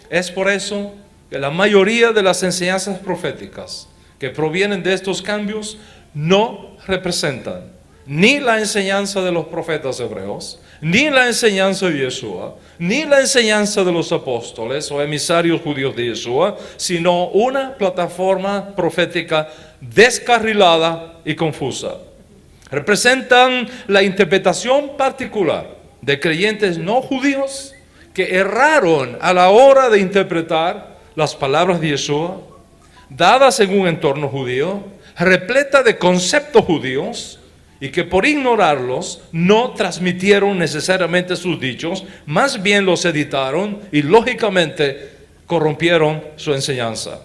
Es por eso que la mayoría de las enseñanzas proféticas que provienen de estos cambios no representan ni la enseñanza de los profetas hebreos, ni la enseñanza de Yeshua, ni la enseñanza de los apóstoles o emisarios judíos de Yeshua, sino una plataforma profética descarrilada y confusa. Representan la interpretación particular de creyentes no judíos que erraron a la hora de interpretar las palabras de Yeshua, dadas en un entorno judío, repleta de conceptos judíos, y que por ignorarlos no transmitieron necesariamente sus dichos, más bien los editaron y lógicamente corrompieron su enseñanza.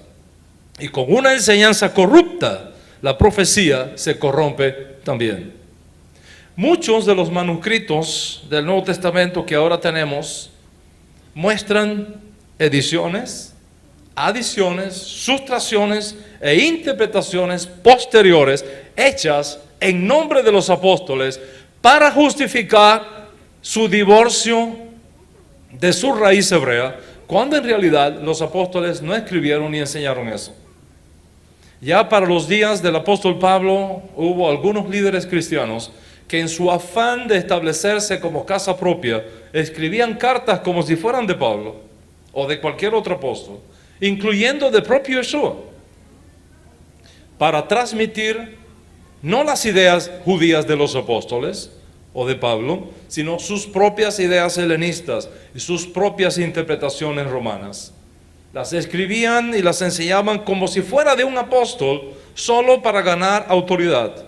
Y con una enseñanza corrupta, la profecía se corrompe también. Muchos de los manuscritos del Nuevo Testamento que ahora tenemos muestran ediciones, adiciones, sustracciones e interpretaciones posteriores hechas en nombre de los apóstoles para justificar su divorcio de su raíz hebrea, cuando en realidad los apóstoles no escribieron ni enseñaron eso. Ya para los días del apóstol Pablo hubo algunos líderes cristianos que en su afán de establecerse como casa propia escribían cartas como si fueran de Pablo o de cualquier otro apóstol, incluyendo del propio Yeshua, para transmitir no las ideas judías de los apóstoles o de Pablo, sino sus propias ideas helenistas y sus propias interpretaciones romanas. Las escribían y las enseñaban como si fuera de un apóstol, solo para ganar autoridad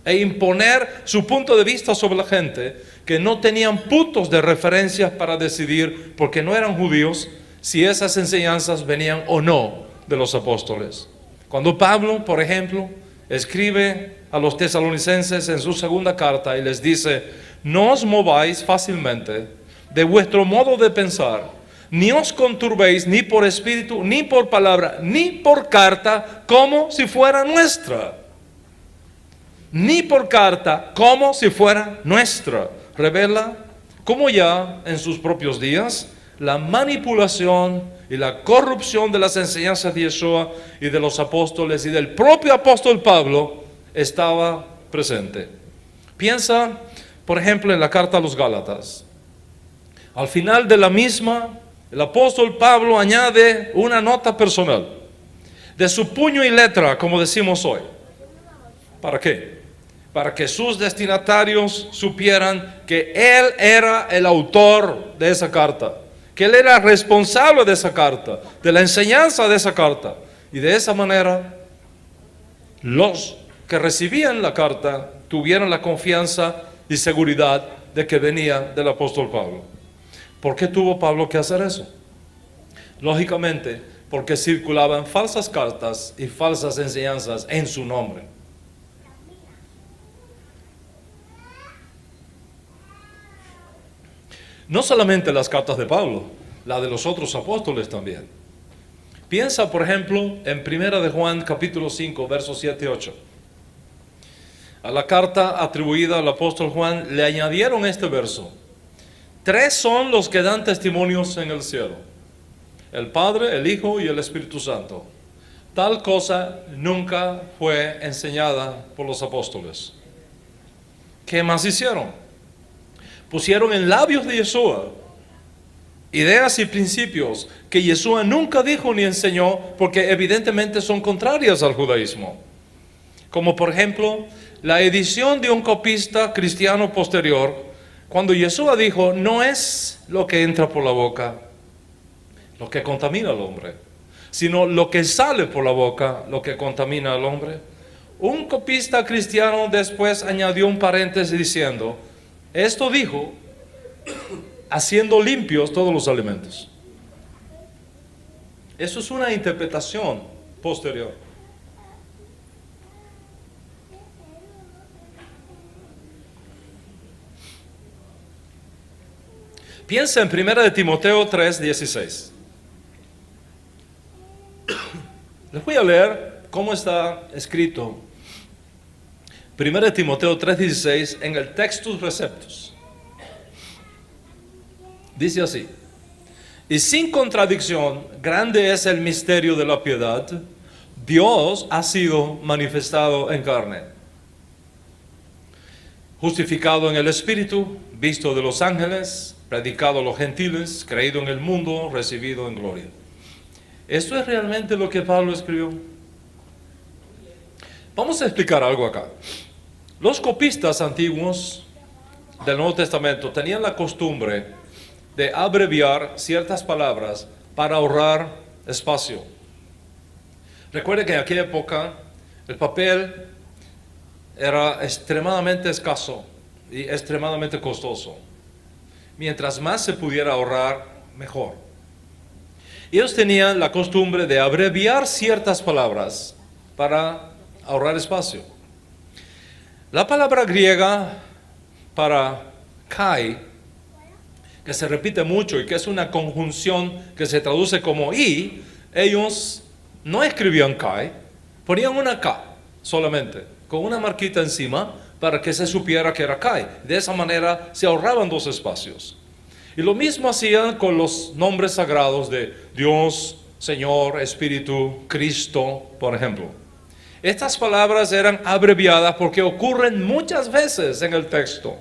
e imponer su punto de vista sobre la gente, que no tenían puntos de referencia para decidir, porque no eran judíos, si esas enseñanzas venían o no de los apóstoles. Cuando Pablo, por ejemplo, escribe a los tesalonicenses en su segunda carta y les dice: no os mováis fácilmente de vuestro modo de pensar, ni os conturbéis ni por espíritu, ni por palabra, ni por carta, como si fuera nuestra. Ni por carta, como si fuera nuestra. Revela cómo ya en sus propios días la manipulación y la corrupción de las enseñanzas de Yeshua y de los apóstoles y del propio apóstol Pablo estaba presente. Piensa, por ejemplo, en la carta a los Gálatas. Al final de la misma, el apóstol Pablo añade una nota personal, de su puño y letra, como decimos hoy. ¿Para qué? Para que sus destinatarios supieran que él era el autor de esa carta, que él era responsable de esa carta, de la enseñanza de esa carta. Y de esa manera, los que recibían la carta tuvieron la confianza y seguridad de que venía del apóstol Pablo. ¿Por qué tuvo Pablo que hacer eso? Lógicamente, porque circulaban falsas cartas y falsas enseñanzas en su nombre. No solamente las cartas de Pablo, la de los otros apóstoles también. Piensa, por ejemplo, en 1 de Juan, capítulo 5, versos 7 y 8. A la carta atribuida al apóstol Juan le añadieron este verso: 3 son los que dan testimonios en el cielo: el Padre, el Hijo y el Espíritu Santo. Tal cosa nunca fue enseñada por los apóstoles. ¿Qué más hicieron? Pusieron en labios de Yeshua ideas y principios que Yeshua nunca dijo ni enseñó, porque evidentemente son contrarias al judaísmo. Como por ejemplo, la edición de un copista cristiano posterior, cuando Yeshua dijo: no es lo que entra por la boca lo que contamina al hombre, sino lo que sale por la boca lo que contamina al hombre. Un copista cristiano después añadió un paréntesis diciendo: esto dijo, haciendo limpios todos los alimentos. Eso es una interpretación posterior. Piensa en 1 de Timoteo 3:16. Les voy a leer cómo está escrito 1 de Timoteo 3:16 en el Textus Receptus. Dice así: y sin contradicción, grande es el misterio de la piedad. Dios ha sido manifestado en carne, justificado en el Espíritu, visto de los ángeles, predicado a los gentiles, creído en el mundo, recibido en gloria. ¿Esto es realmente lo que Pablo escribió? Vamos a explicar algo acá. Los copistas antiguos del Nuevo Testamento tenían la costumbre de abreviar ciertas palabras para ahorrar espacio. Recuerde que en aquella época el papel era extremadamente escaso y extremadamente costoso. Mientras más se pudiera ahorrar, mejor. Ellos tenían la costumbre de abreviar ciertas palabras para ahorrar espacio. La palabra griega para kai, que se repite mucho y que es una conjunción que se traduce como y, ellos no escribían kai, ponían una K solamente, con una marquita encima para que se supiera que era kai. De esa manera se ahorraban dos espacios. Y lo mismo hacían con los nombres sagrados de Dios, Señor, Espíritu, Cristo, por ejemplo. Estas palabras eran abreviadas porque ocurren muchas veces en el texto.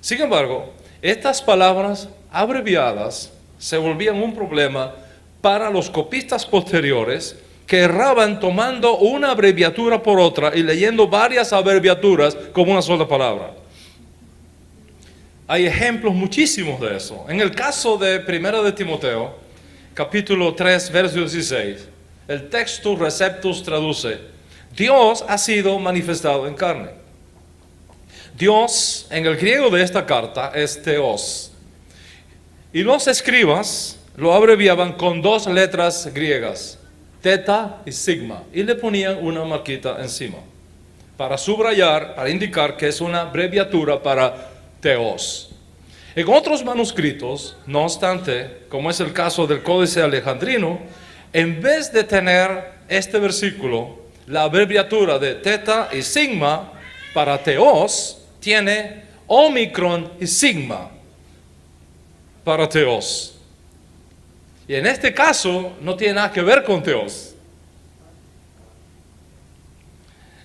Sin embargo, estas palabras abreviadas se volvían un problema para los copistas posteriores que erraban tomando una abreviatura por otra y leyendo varias abreviaturas como una sola palabra. Hay ejemplos muchísimos de eso. En el caso de 1 de Timoteo, capítulo 3, verso 16, el textus receptus traduce: Dios ha sido manifestado en carne. Dios, en el griego de esta carta, es Theos. Y los escribas lo abreviaban con dos letras griegas, teta y sigma, y le ponían una marquita encima, para subrayar, para indicar que es una abreviatura para Theos. En otros manuscritos, no obstante, como es el caso del Códice Alejandrino, en vez de tener este versículo, la abreviatura de teta y sigma para Theos, tiene omicron y sigma para Theos. Y en este caso no tiene nada que ver con Theos.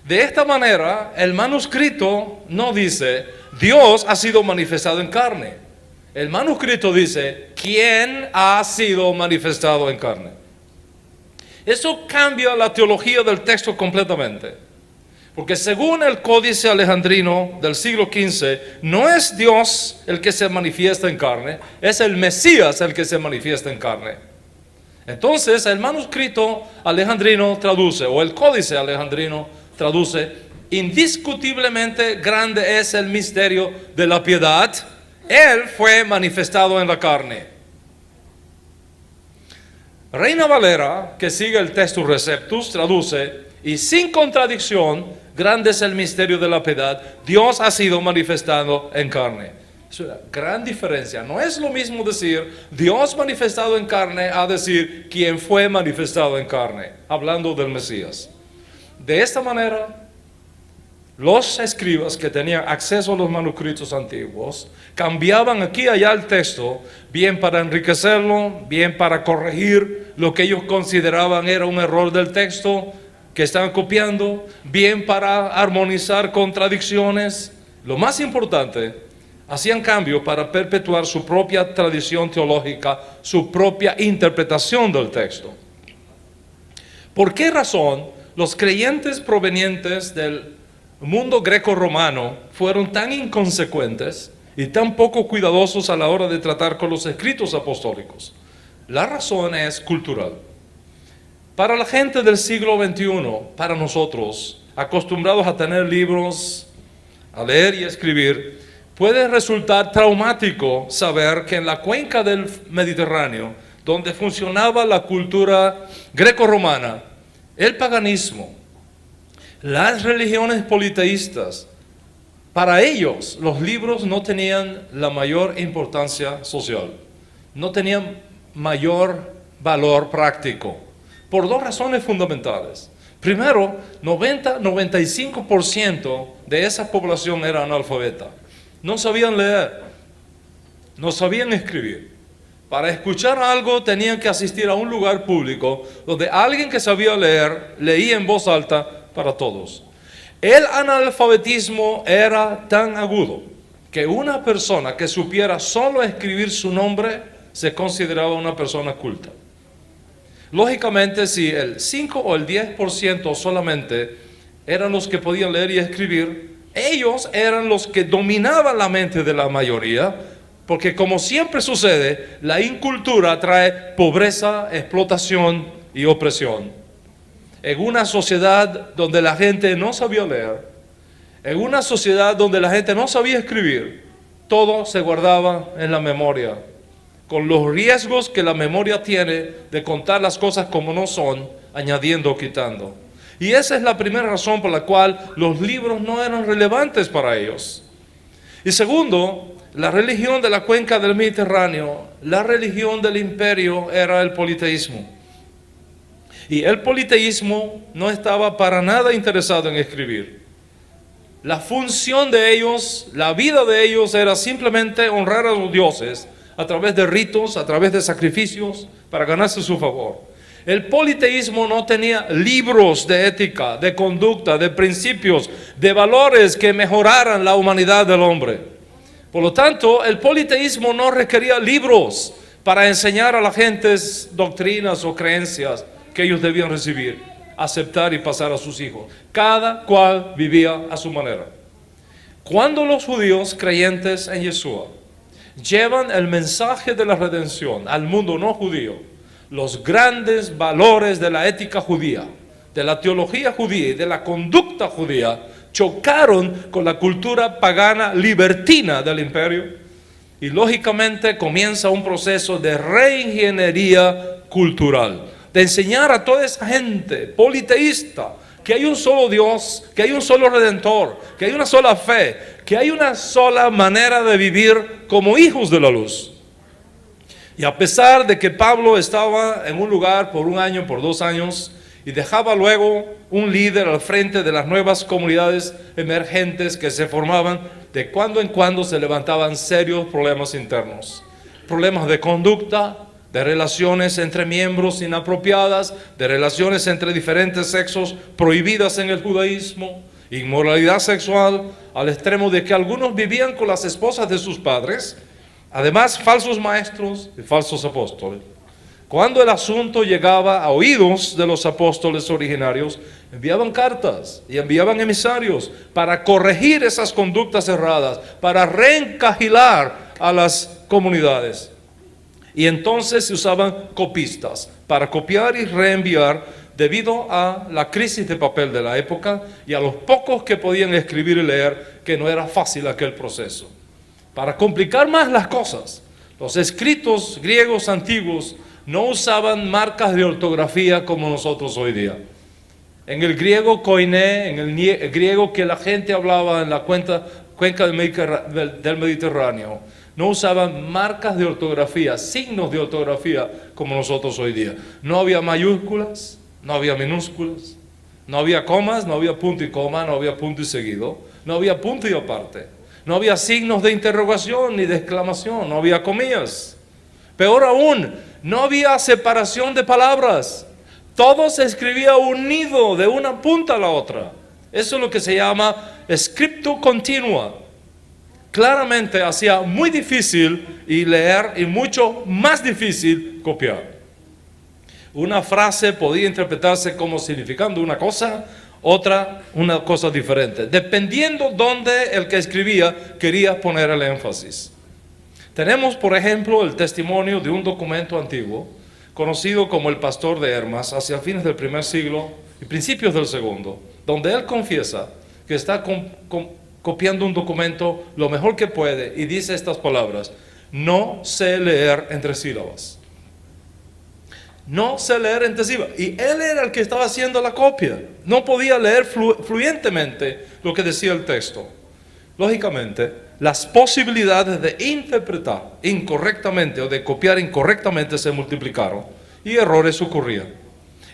De esta manera, el manuscrito no dice Dios ha sido manifestado en carne. El manuscrito dice ¿quién ha sido manifestado en carne? Eso cambia la teología del texto completamente. Porque según el Códice Alejandrino del siglo XV, no es Dios el que se manifiesta en carne, es el Mesías el que se manifiesta en carne. Entonces el manuscrito alejandrino traduce, o el Códice Alejandrino traduce: indiscutiblemente grande es el misterio de la piedad, Él fue manifestado en la carne. Reina Valera, que sigue el textus receptus, traduce: y sin contradicción, grande es el misterio de la piedad, Dios ha sido manifestado en carne. Es una gran diferencia. No es lo mismo decir Dios manifestado en carne a decir quién fue manifestado en carne, hablando del Mesías. De esta manera, los escribas que tenían acceso a los manuscritos antiguos cambiaban aquí y allá el texto, bien para enriquecerlo, bien para corregir lo que ellos consideraban era un error del texto que estaban copiando, bien para armonizar contradicciones. Lo más importante, hacían cambio para perpetuar su propia tradición teológica, su propia interpretación del texto. ¿Por qué razón los creyentes provenientes del mundo greco-romano fueron tan inconsecuentes y tan poco cuidadosos a la hora de tratar con los escritos apostólicos? La razón es cultural. Para la gente del siglo XXI, para nosotros, acostumbrados a tener libros, a leer y escribir, puede resultar traumático saber que en la cuenca del Mediterráneo, donde funcionaba la cultura greco-romana, el paganismo, las religiones politeístas, para ellos los libros no tenían la mayor importancia social, no tenían mayor valor práctico, por dos razones fundamentales. Primero, 90-95% de esa población era analfabeta. No sabían leer, no sabían escribir. Para escuchar algo tenían que asistir a un lugar público donde alguien que sabía leer leía en voz alta para todos. El analfabetismo era tan agudo que una persona que supiera solo escribir su nombre se consideraba una persona culta. Lógicamente, si el 5 o el 10% solamente eran los que podían leer y escribir, ellos eran los que dominaban la mente de la mayoría, porque como siempre sucede, la incultura trae pobreza, explotación y opresión. en una sociedad donde la gente no sabía leer, en una sociedad donde la gente no sabía escribir, todo se guardaba en la memoria, con los riesgos que la memoria tiene de contar las cosas como no son, añadiendo o quitando. Y esa es la primera razón por la cual los libros no eran relevantes para ellos. Y segundo, la religión de la cuenca del Mediterráneo, la religión del imperio era el politeísmo. Y el politeísmo no estaba para nada interesado en escribir. La función de ellos, la vida de ellos era simplemente honrar a los dioses a través de ritos, a través de sacrificios para ganarse su favor. El politeísmo no tenía libros de ética, de conducta, de principios, de valores que mejoraran la humanidad del hombre. Por lo tanto, el politeísmo no requería libros para enseñar a la gente doctrinas o creencias que ellos debían recibir, aceptar y pasar a sus hijos. Cada cual vivía a su manera. Cuando los judíos creyentes en Yeshua llevan el mensaje de la redención al mundo no judío, los grandes valores de la ética judía, de la teología judía y de la conducta judía chocaron con la cultura pagana libertina del imperio y lógicamente comienza un proceso de reingeniería cultural, de enseñar a toda esa gente politeísta que hay un solo Dios, que hay un solo Redentor, que hay una sola fe, que hay una sola manera de vivir como hijos de la luz. Y a pesar de que Pablo estaba en un lugar por 1 año, por 2 años, y dejaba luego un líder al frente de las nuevas comunidades emergentes que se formaban, de cuando en cuando se levantaban serios problemas internos, problemas de conducta, de relaciones entre miembros inapropiadas, de relaciones entre diferentes sexos prohibidas en el judaísmo, inmoralidad sexual, al extremo de que algunos vivían con las esposas de sus padres, además falsos maestros y falsos apóstoles. Cuando el asunto llegaba a oídos de los apóstoles originarios, enviaban cartas y enviaban emisarios para corregir esas conductas erradas, para reencajilar a las comunidades. Y entonces se usaban copistas para copiar y reenviar debido a la crisis de papel de la época y a los pocos que podían escribir y leer, que no era fácil aquel proceso. Para complicar más las cosas, los escritos griegos antiguos no usaban marcas de ortografía como nosotros hoy día. En el griego koiné, en el griego que la gente hablaba en la cuenca del Mediterráneo, no usaban marcas de ortografía, signos de ortografía como nosotros hoy día. No había mayúsculas, no había minúsculas, no había comas, no había punto y coma, no había punto y seguido, no había punto y aparte, no había signos de interrogación ni de exclamación, no había comillas. Peor aún, no había separación de palabras. Todo se escribía unido de una punta a la otra. Eso es lo que se llama scripto continua. Claramente hacía muy difícil y leer y mucho más difícil copiar. Una frase podía interpretarse como significando una cosa, otra una cosa diferente, dependiendo dónde el que escribía quería poner el énfasis. Tenemos, por ejemplo, el testimonio de un documento antiguo, conocido como el Pastor de Hermas, hacia fines del primer siglo y principios del segundo, donde él confiesa que está copiando un documento lo mejor que puede y dice estas palabras: no sé leer entre sílabas. No sé leer entre sílabas. Y él era el que estaba haciendo la copia. No podía leer fluentemente lo que decía el texto. Lógicamente, las posibilidades de interpretar incorrectamente o de copiar incorrectamente se multiplicaron y errores ocurrían.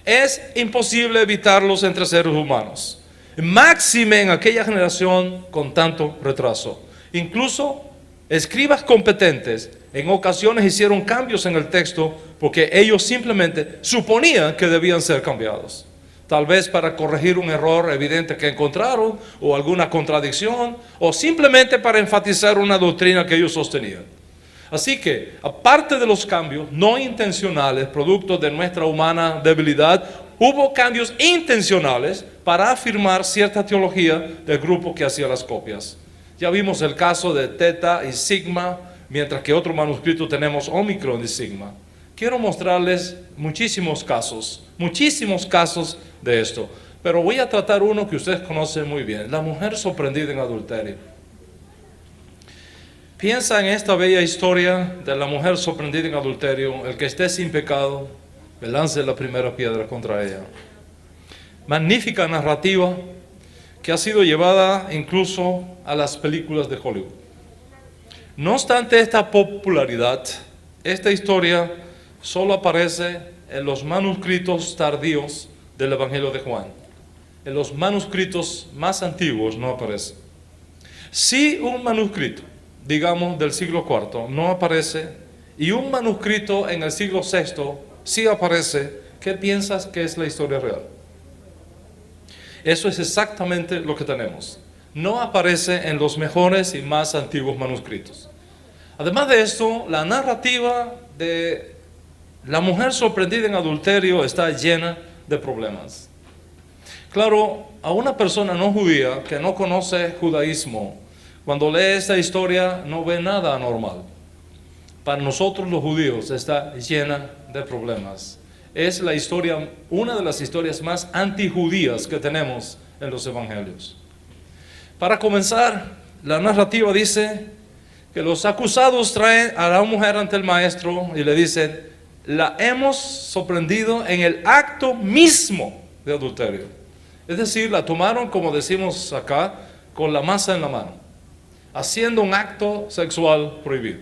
Es imposible evitarlos entre seres humanos, máxime en aquella generación con tanto retraso. Incluso escribas competentes en ocasiones hicieron cambios en el texto porque ellos simplemente suponían que debían ser cambiados. Tal vez para corregir un error evidente que encontraron, o alguna contradicción, o simplemente para enfatizar una doctrina que ellos sostenían. Así que, aparte de los cambios no intencionales, producto de nuestra humana debilidad, hubo cambios intencionales para afirmar cierta teología del grupo que hacía las copias. Ya vimos el caso de Teta y Sigma, mientras que otro manuscrito tenemos Omicron y Sigma. Quiero mostrarles muchísimos casos de esto, pero voy a tratar uno que ustedes conocen muy bien, la mujer sorprendida en adulterio. Piensa en esta bella historia de la mujer sorprendida en adulterio. El que esté sin pecado, que lance la primera piedra contra ella. Magnífica narrativa que ha sido llevada incluso a las películas de Hollywood. No obstante esta popularidad, esta historia solo aparece en los manuscritos tardíos del Evangelio de Juan. En los manuscritos más antiguos no aparece. Si un manuscrito, digamos del siglo IV, no aparece, y un manuscrito en el siglo VI sí aparece, ¿qué piensas que es la historia real? Eso es exactamente lo que tenemos. No aparece en los mejores y más antiguos manuscritos. Además de esto, la narrativa de la mujer sorprendida en adulterio está llena de problemas. Claro, a una persona no judía que no conoce judaísmo, cuando lee esta historia no ve nada anormal. Para nosotros los judíos está llena de problemas. Es la historia, una de las historias más antijudías que tenemos en los evangelios. Para comenzar, la narrativa dice que los acusados traen a la mujer ante el maestro y le dicen: la hemos sorprendido en el acto mismo de adulterio. Es decir, la tomaron, como decimos acá, con la masa en la mano, haciendo un acto sexual prohibido.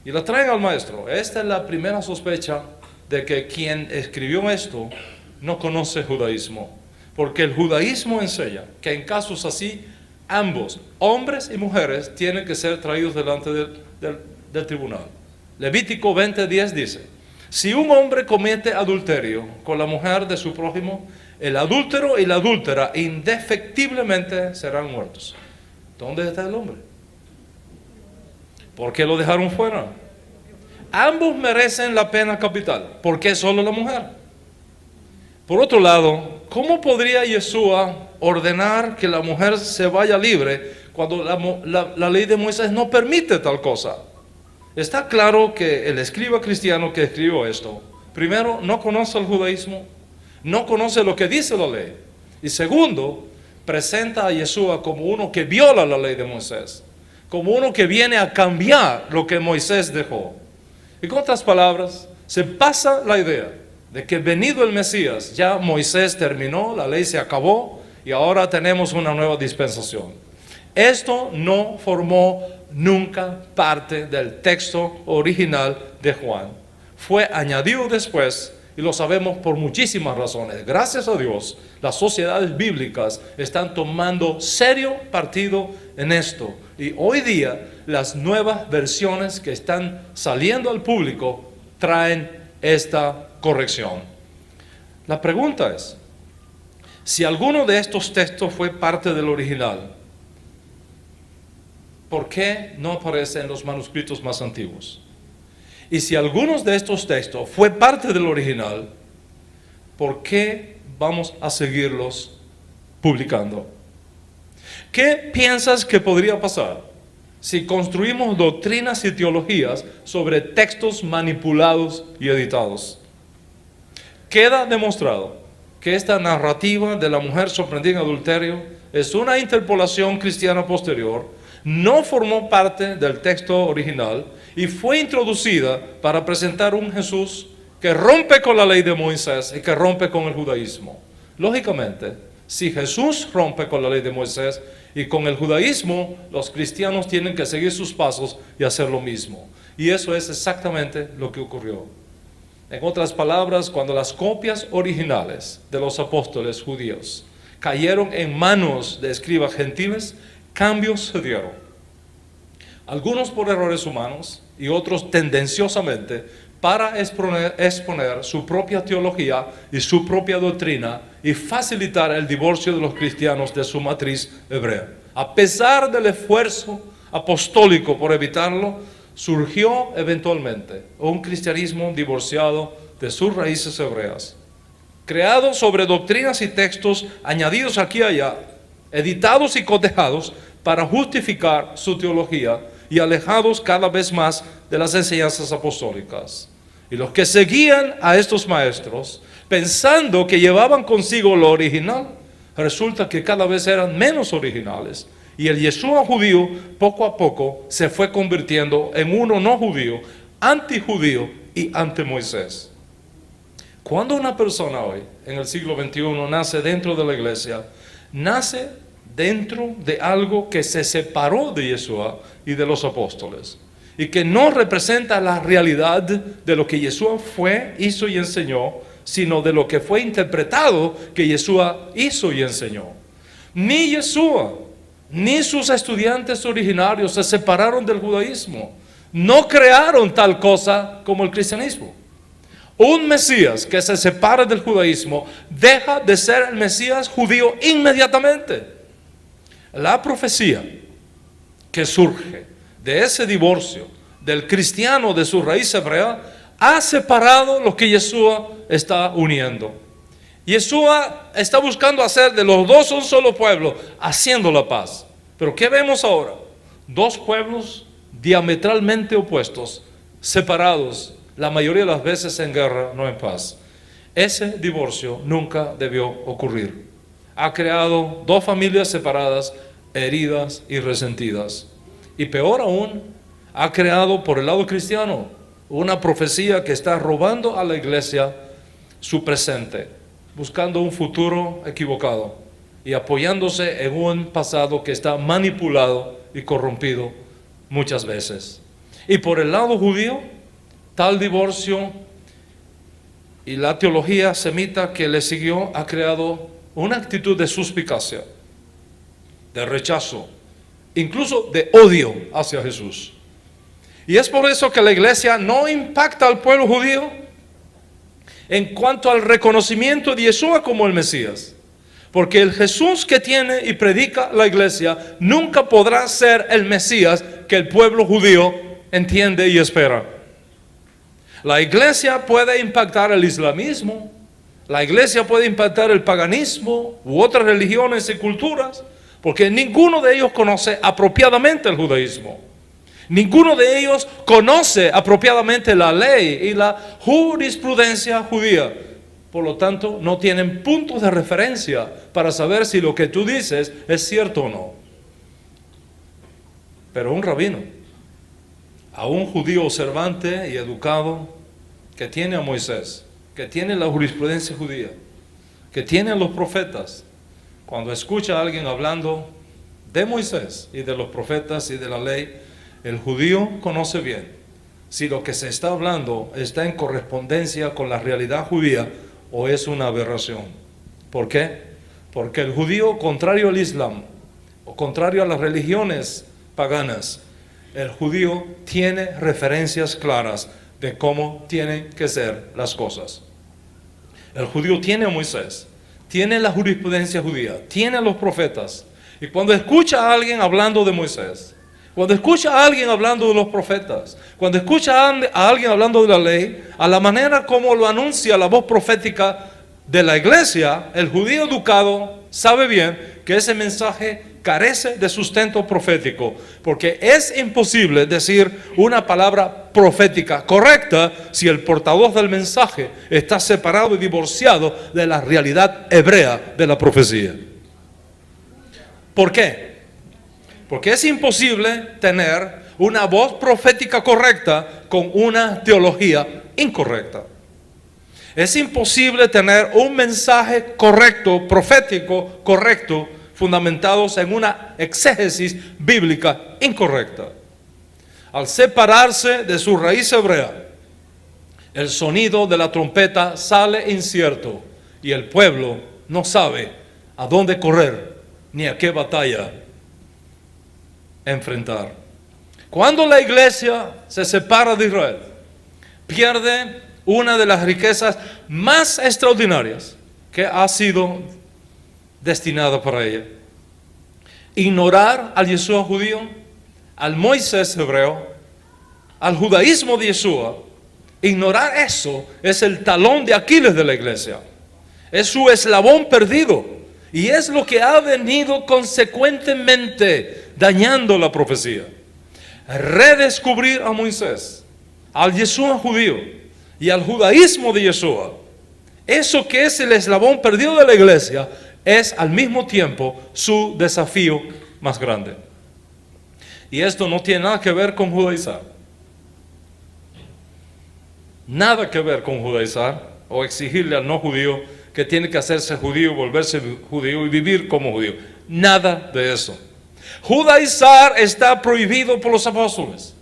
Y la traen al maestro. Esta es la primera sospecha de que quien escribió esto no conoce judaísmo, porque el judaísmo enseña que en casos así ambos, hombres y mujeres, tienen que ser traídos delante del tribunal. Levítico 20:10 dice: si un hombre comete adulterio con la mujer de su prójimo, el adúltero y la adúltera indefectiblemente serán muertos. ¿Dónde está el hombre? ¿Por qué lo dejaron fuera? Ambos merecen la pena capital. ¿Por qué solo la mujer? Por otro lado, ¿cómo podría Yeshua ordenar que la mujer se vaya libre cuando la ley de Moisés no permite tal cosa? Está claro que el escriba cristiano que escribió esto, primero, no conoce el judaísmo, no conoce lo que dice la ley, y segundo, presenta a Yeshua como uno que viola la ley de Moisés, como uno que viene a cambiar lo que Moisés dejó. Y con otras palabras, se pasa la idea de que venido el Mesías, ya Moisés terminó, la ley se acabó y ahora tenemos una nueva dispensación. Esto no formó nunca parte del texto original de Juan. Fue añadido después y lo sabemos por muchísimas razones. Gracias a Dios, las sociedades bíblicas están tomando serio partido en esto. Y hoy día las nuevas versiones que están saliendo al público traen esta corrección. La pregunta es, si alguno de estos textos fue parte del original, ¿por qué no aparece en los manuscritos más antiguos? Y si algunos de estos textos fue parte del original, ¿por qué vamos a seguirlos publicando? ¿Qué piensas que podría pasar si construimos doctrinas y teologías sobre textos manipulados y editados? Queda demostrado que esta narrativa de la mujer sorprendida en adulterio es una interpolación cristiana posterior, no formó parte del texto original y fue introducida para presentar un Jesús que rompe con la ley de Moisés y que rompe con el judaísmo. Lógicamente, si Jesús rompe con la ley de Moisés y con el judaísmo, los cristianos tienen que seguir sus pasos y hacer lo mismo. Y eso es exactamente lo que ocurrió. En otras palabras, cuando las copias originales de los apóstoles judíos cayeron en manos de escribas gentiles, cambios se dieron. Algunos por errores humanos y otros tendenciosamente para exponer su propia teología y su propia doctrina y facilitar el divorcio de los cristianos de su matriz hebrea. A pesar del esfuerzo apostólico por evitarlo, surgió eventualmente un cristianismo divorciado de sus raíces hebreas, creado sobre doctrinas y textos añadidos aquí y allá, editados y cotejados para justificar su teología y alejados cada vez más de las enseñanzas apostólicas. Y los que seguían a estos maestros, pensando que llevaban consigo lo original, resulta que cada vez eran menos originales. Y el Yeshua judío poco a poco se fue convirtiendo en uno no judío, antijudío y ante Moisés. Cuando una persona hoy, en el siglo XXI, nace dentro de la iglesia, nace dentro de algo que se separó de Yeshua y de los apóstoles, y que no representa la realidad de lo que Yeshua fue, hizo y enseñó, sino de lo que fue interpretado que Yeshua hizo y enseñó. Ni Yeshua, ni sus estudiantes originarios se separaron del judaísmo. No crearon tal cosa como el cristianismo. Un Mesías que se separa del judaísmo deja de ser el Mesías judío inmediatamente. La profecía que surge de ese divorcio del cristiano de su raíz hebrea ha separado lo que Yeshua está uniendo. Yeshua está buscando hacer de los dos un solo pueblo, haciendo la paz. Pero ¿qué vemos ahora? Dos pueblos diametralmente opuestos, separados, la mayoría de las veces en guerra, no en paz. Ese divorcio nunca debió ocurrir. Ha creado dos familias separadas, heridas y resentidas. Y peor aún, ha creado por el lado cristiano una profecía que está robando a la iglesia su presente, buscando un futuro equivocado y apoyándose en un pasado que está manipulado y corrompido muchas veces. Y por el lado judío, tal divorcio y la teología semita que le siguió ha creado una actitud de suspicacia, de rechazo, incluso de odio hacia Jesús. Y es por eso que la iglesia no impacta al pueblo judío en cuanto al reconocimiento de Yeshua como el Mesías. Porque el Jesús que tiene y predica la iglesia nunca podrá ser el Mesías que el pueblo judío entiende y espera. La iglesia puede impactar el islamismo, la iglesia puede impactar el paganismo u otras religiones y culturas, porque ninguno de ellos conoce apropiadamente el judaísmo. Ninguno de ellos conoce apropiadamente la ley y la jurisprudencia judía. Por lo tanto, no tienen puntos de referencia para saber si lo que tú dices es cierto o no. Pero un rabino, a un judío observante y educado, que tiene a Moisés, que tiene la jurisprudencia judía, que tiene a los profetas, cuando escucha a alguien hablando de Moisés y de los profetas y de la ley, el judío conoce bien si lo que se está hablando está en correspondencia con la realidad judía o es una aberración. ¿Por qué? Porque el judío, contrario al Islam o contrario a las religiones paganas, el judío tiene referencias claras de cómo tienen que ser las cosas. El judío tiene a Moisés, tiene la jurisprudencia judía, tiene a los profetas. Y cuando escucha a alguien hablando de Moisés, cuando escucha a alguien hablando de los profetas, cuando escucha a alguien hablando de la ley, a la manera como lo anuncia la voz profética de la iglesia, el judío educado sabe bien que ese mensaje carece de sustento profético, porque es imposible decir una palabra profética correcta si el portador del mensaje está separado y divorciado de la realidad hebrea de la profecía. ¿Por qué? Porque es imposible tener una voz profética correcta con una teología incorrecta. Es imposible tener un mensaje correcto, profético correcto, fundamentados en una exégesis bíblica incorrecta. Al separarse de su raíz hebrea, el sonido de la trompeta sale incierto y el pueblo no sabe a dónde correr ni a qué batalla enfrentar. Cuando la iglesia se separa de Israel, pierde una de las riquezas más extraordinarias que ha sido destinada para ella. Ignorar al Yeshua judío, al Moisés hebreo, al judaísmo de Yeshua, ignorar eso es el talón de Aquiles de la iglesia. Es su eslabón perdido. Y es lo que ha venido consecuentemente dañando la profecía. Redescubrir a Moisés, al Yeshua judío y al judaísmo de Yeshua, eso que es el eslabón perdido de la iglesia, es al mismo tiempo su desafío más grande. Y esto no tiene nada que ver con judaizar. Nada que ver con judaizar o exigirle al no judío que tiene que hacerse judío, volverse judío y vivir como judío. Nada de eso. Judaizar está prohibido por los apóstoles.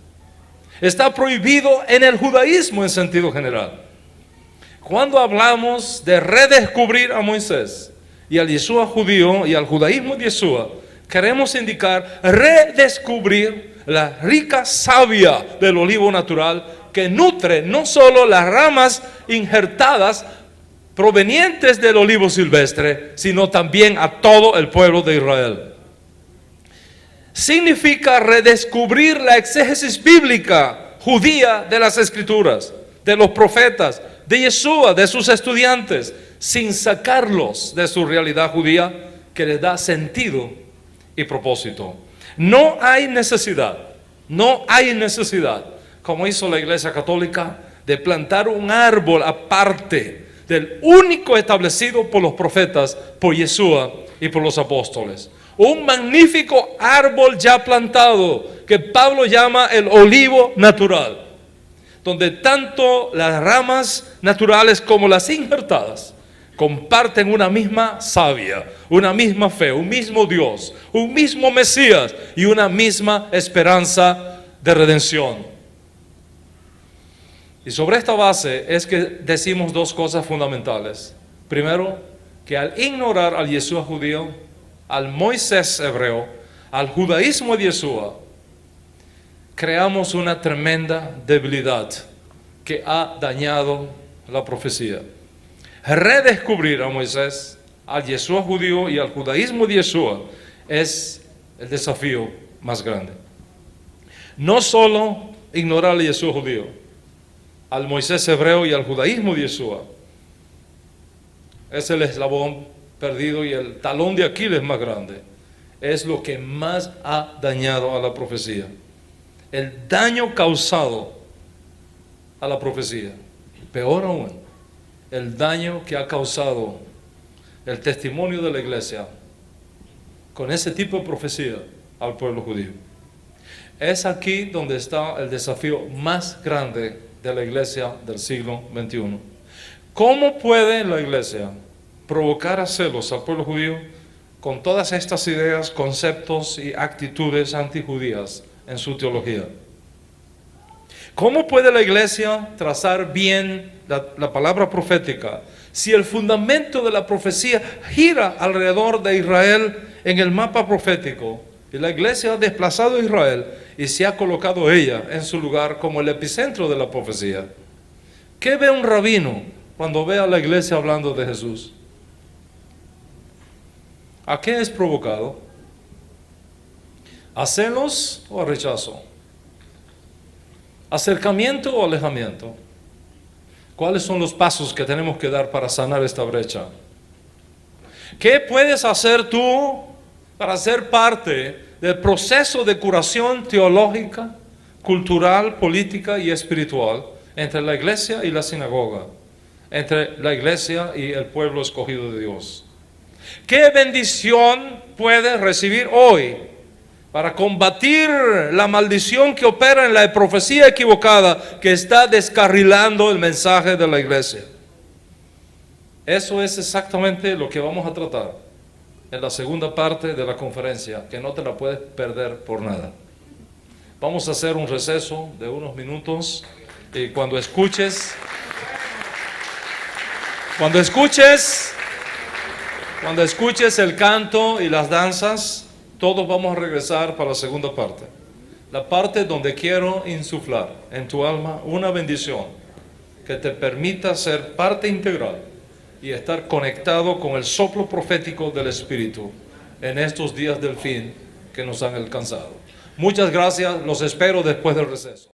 Está prohibido en el judaísmo en sentido general. Cuando hablamos de redescubrir a Moisés y al Yeshua judío y al judaísmo de Yeshua, queremos indicar redescubrir la rica savia del olivo natural que nutre no solo las ramas injertadas provenientes del olivo silvestre, sino también a todo el pueblo de Israel. Significa redescubrir la exégesis bíblica judía de las escrituras, de los profetas, de Yeshua, de sus estudiantes, sin sacarlos de su realidad judía que les da sentido y propósito. No hay necesidad, como hizo la Iglesia Católica, de plantar un árbol aparte del único establecido por los profetas, por Yeshua y por los apóstoles. Un magnífico árbol ya plantado que Pablo llama el olivo natural, donde tanto las ramas naturales como las injertadas comparten una misma savia, una misma fe, un mismo Dios, un mismo Mesías y una misma esperanza de redención. Y sobre esta base es que decimos dos cosas fundamentales. Primero, que al ignorar al Yeshua judío, al Moisés hebreo, al judaísmo de Yeshua, creamos una tremenda debilidad que ha dañado la profecía. Redescubrir a Moisés, al Yeshua judío y al judaísmo de Yeshua es el desafío más grande. No solo ignorar al Yeshua judío, al Moisés hebreo y al judaísmo de Yeshua, es el eslabón perdido y el talón de Aquiles más grande. Es lo que más ha dañado a la profecía. El daño causado a la profecía. Peor aún, el daño que ha causado el testimonio de la iglesia con ese tipo de profecía al pueblo judío. Es aquí donde está el desafío más grande de la iglesia del siglo XXI. ¿Cómo puede la iglesia provocar a celos al pueblo judío con todas estas ideas, conceptos y actitudes antijudías en su teología? ¿Cómo puede la iglesia trazar bien la palabra profética si el fundamento de la profecía gira alrededor de Israel en el mapa profético y la iglesia ha desplazado a Israel y se ha colocado ella en su lugar como el epicentro de la profecía? ¿Qué ve un rabino cuando ve a la iglesia hablando de Jesús? ¿A qué es provocado? ¿A celos o a rechazo? ¿Acercamiento o alejamiento? ¿Cuáles son los pasos que tenemos que dar para sanar esta brecha? ¿Qué puedes hacer tú para ser parte del proceso de curación teológica, cultural, política y espiritual entre la iglesia y la sinagoga, entre la iglesia y el pueblo escogido de Dios? ¿Qué bendición puedes recibir hoy para combatir la maldición que opera en la profecía equivocada que está descarrilando el mensaje de la iglesia? Eso es exactamente lo que vamos a tratar en la segunda parte de la conferencia, que no te la puedes perder por nada. Vamos a hacer un receso de unos minutos y cuando escuches el canto y las danzas, todos vamos a regresar para la segunda parte. La parte donde quiero insuflar en tu alma una bendición que te permita ser parte integral y estar conectado con el soplo profético del Espíritu en estos días del fin que nos han alcanzado. Muchas gracias, los espero después del receso.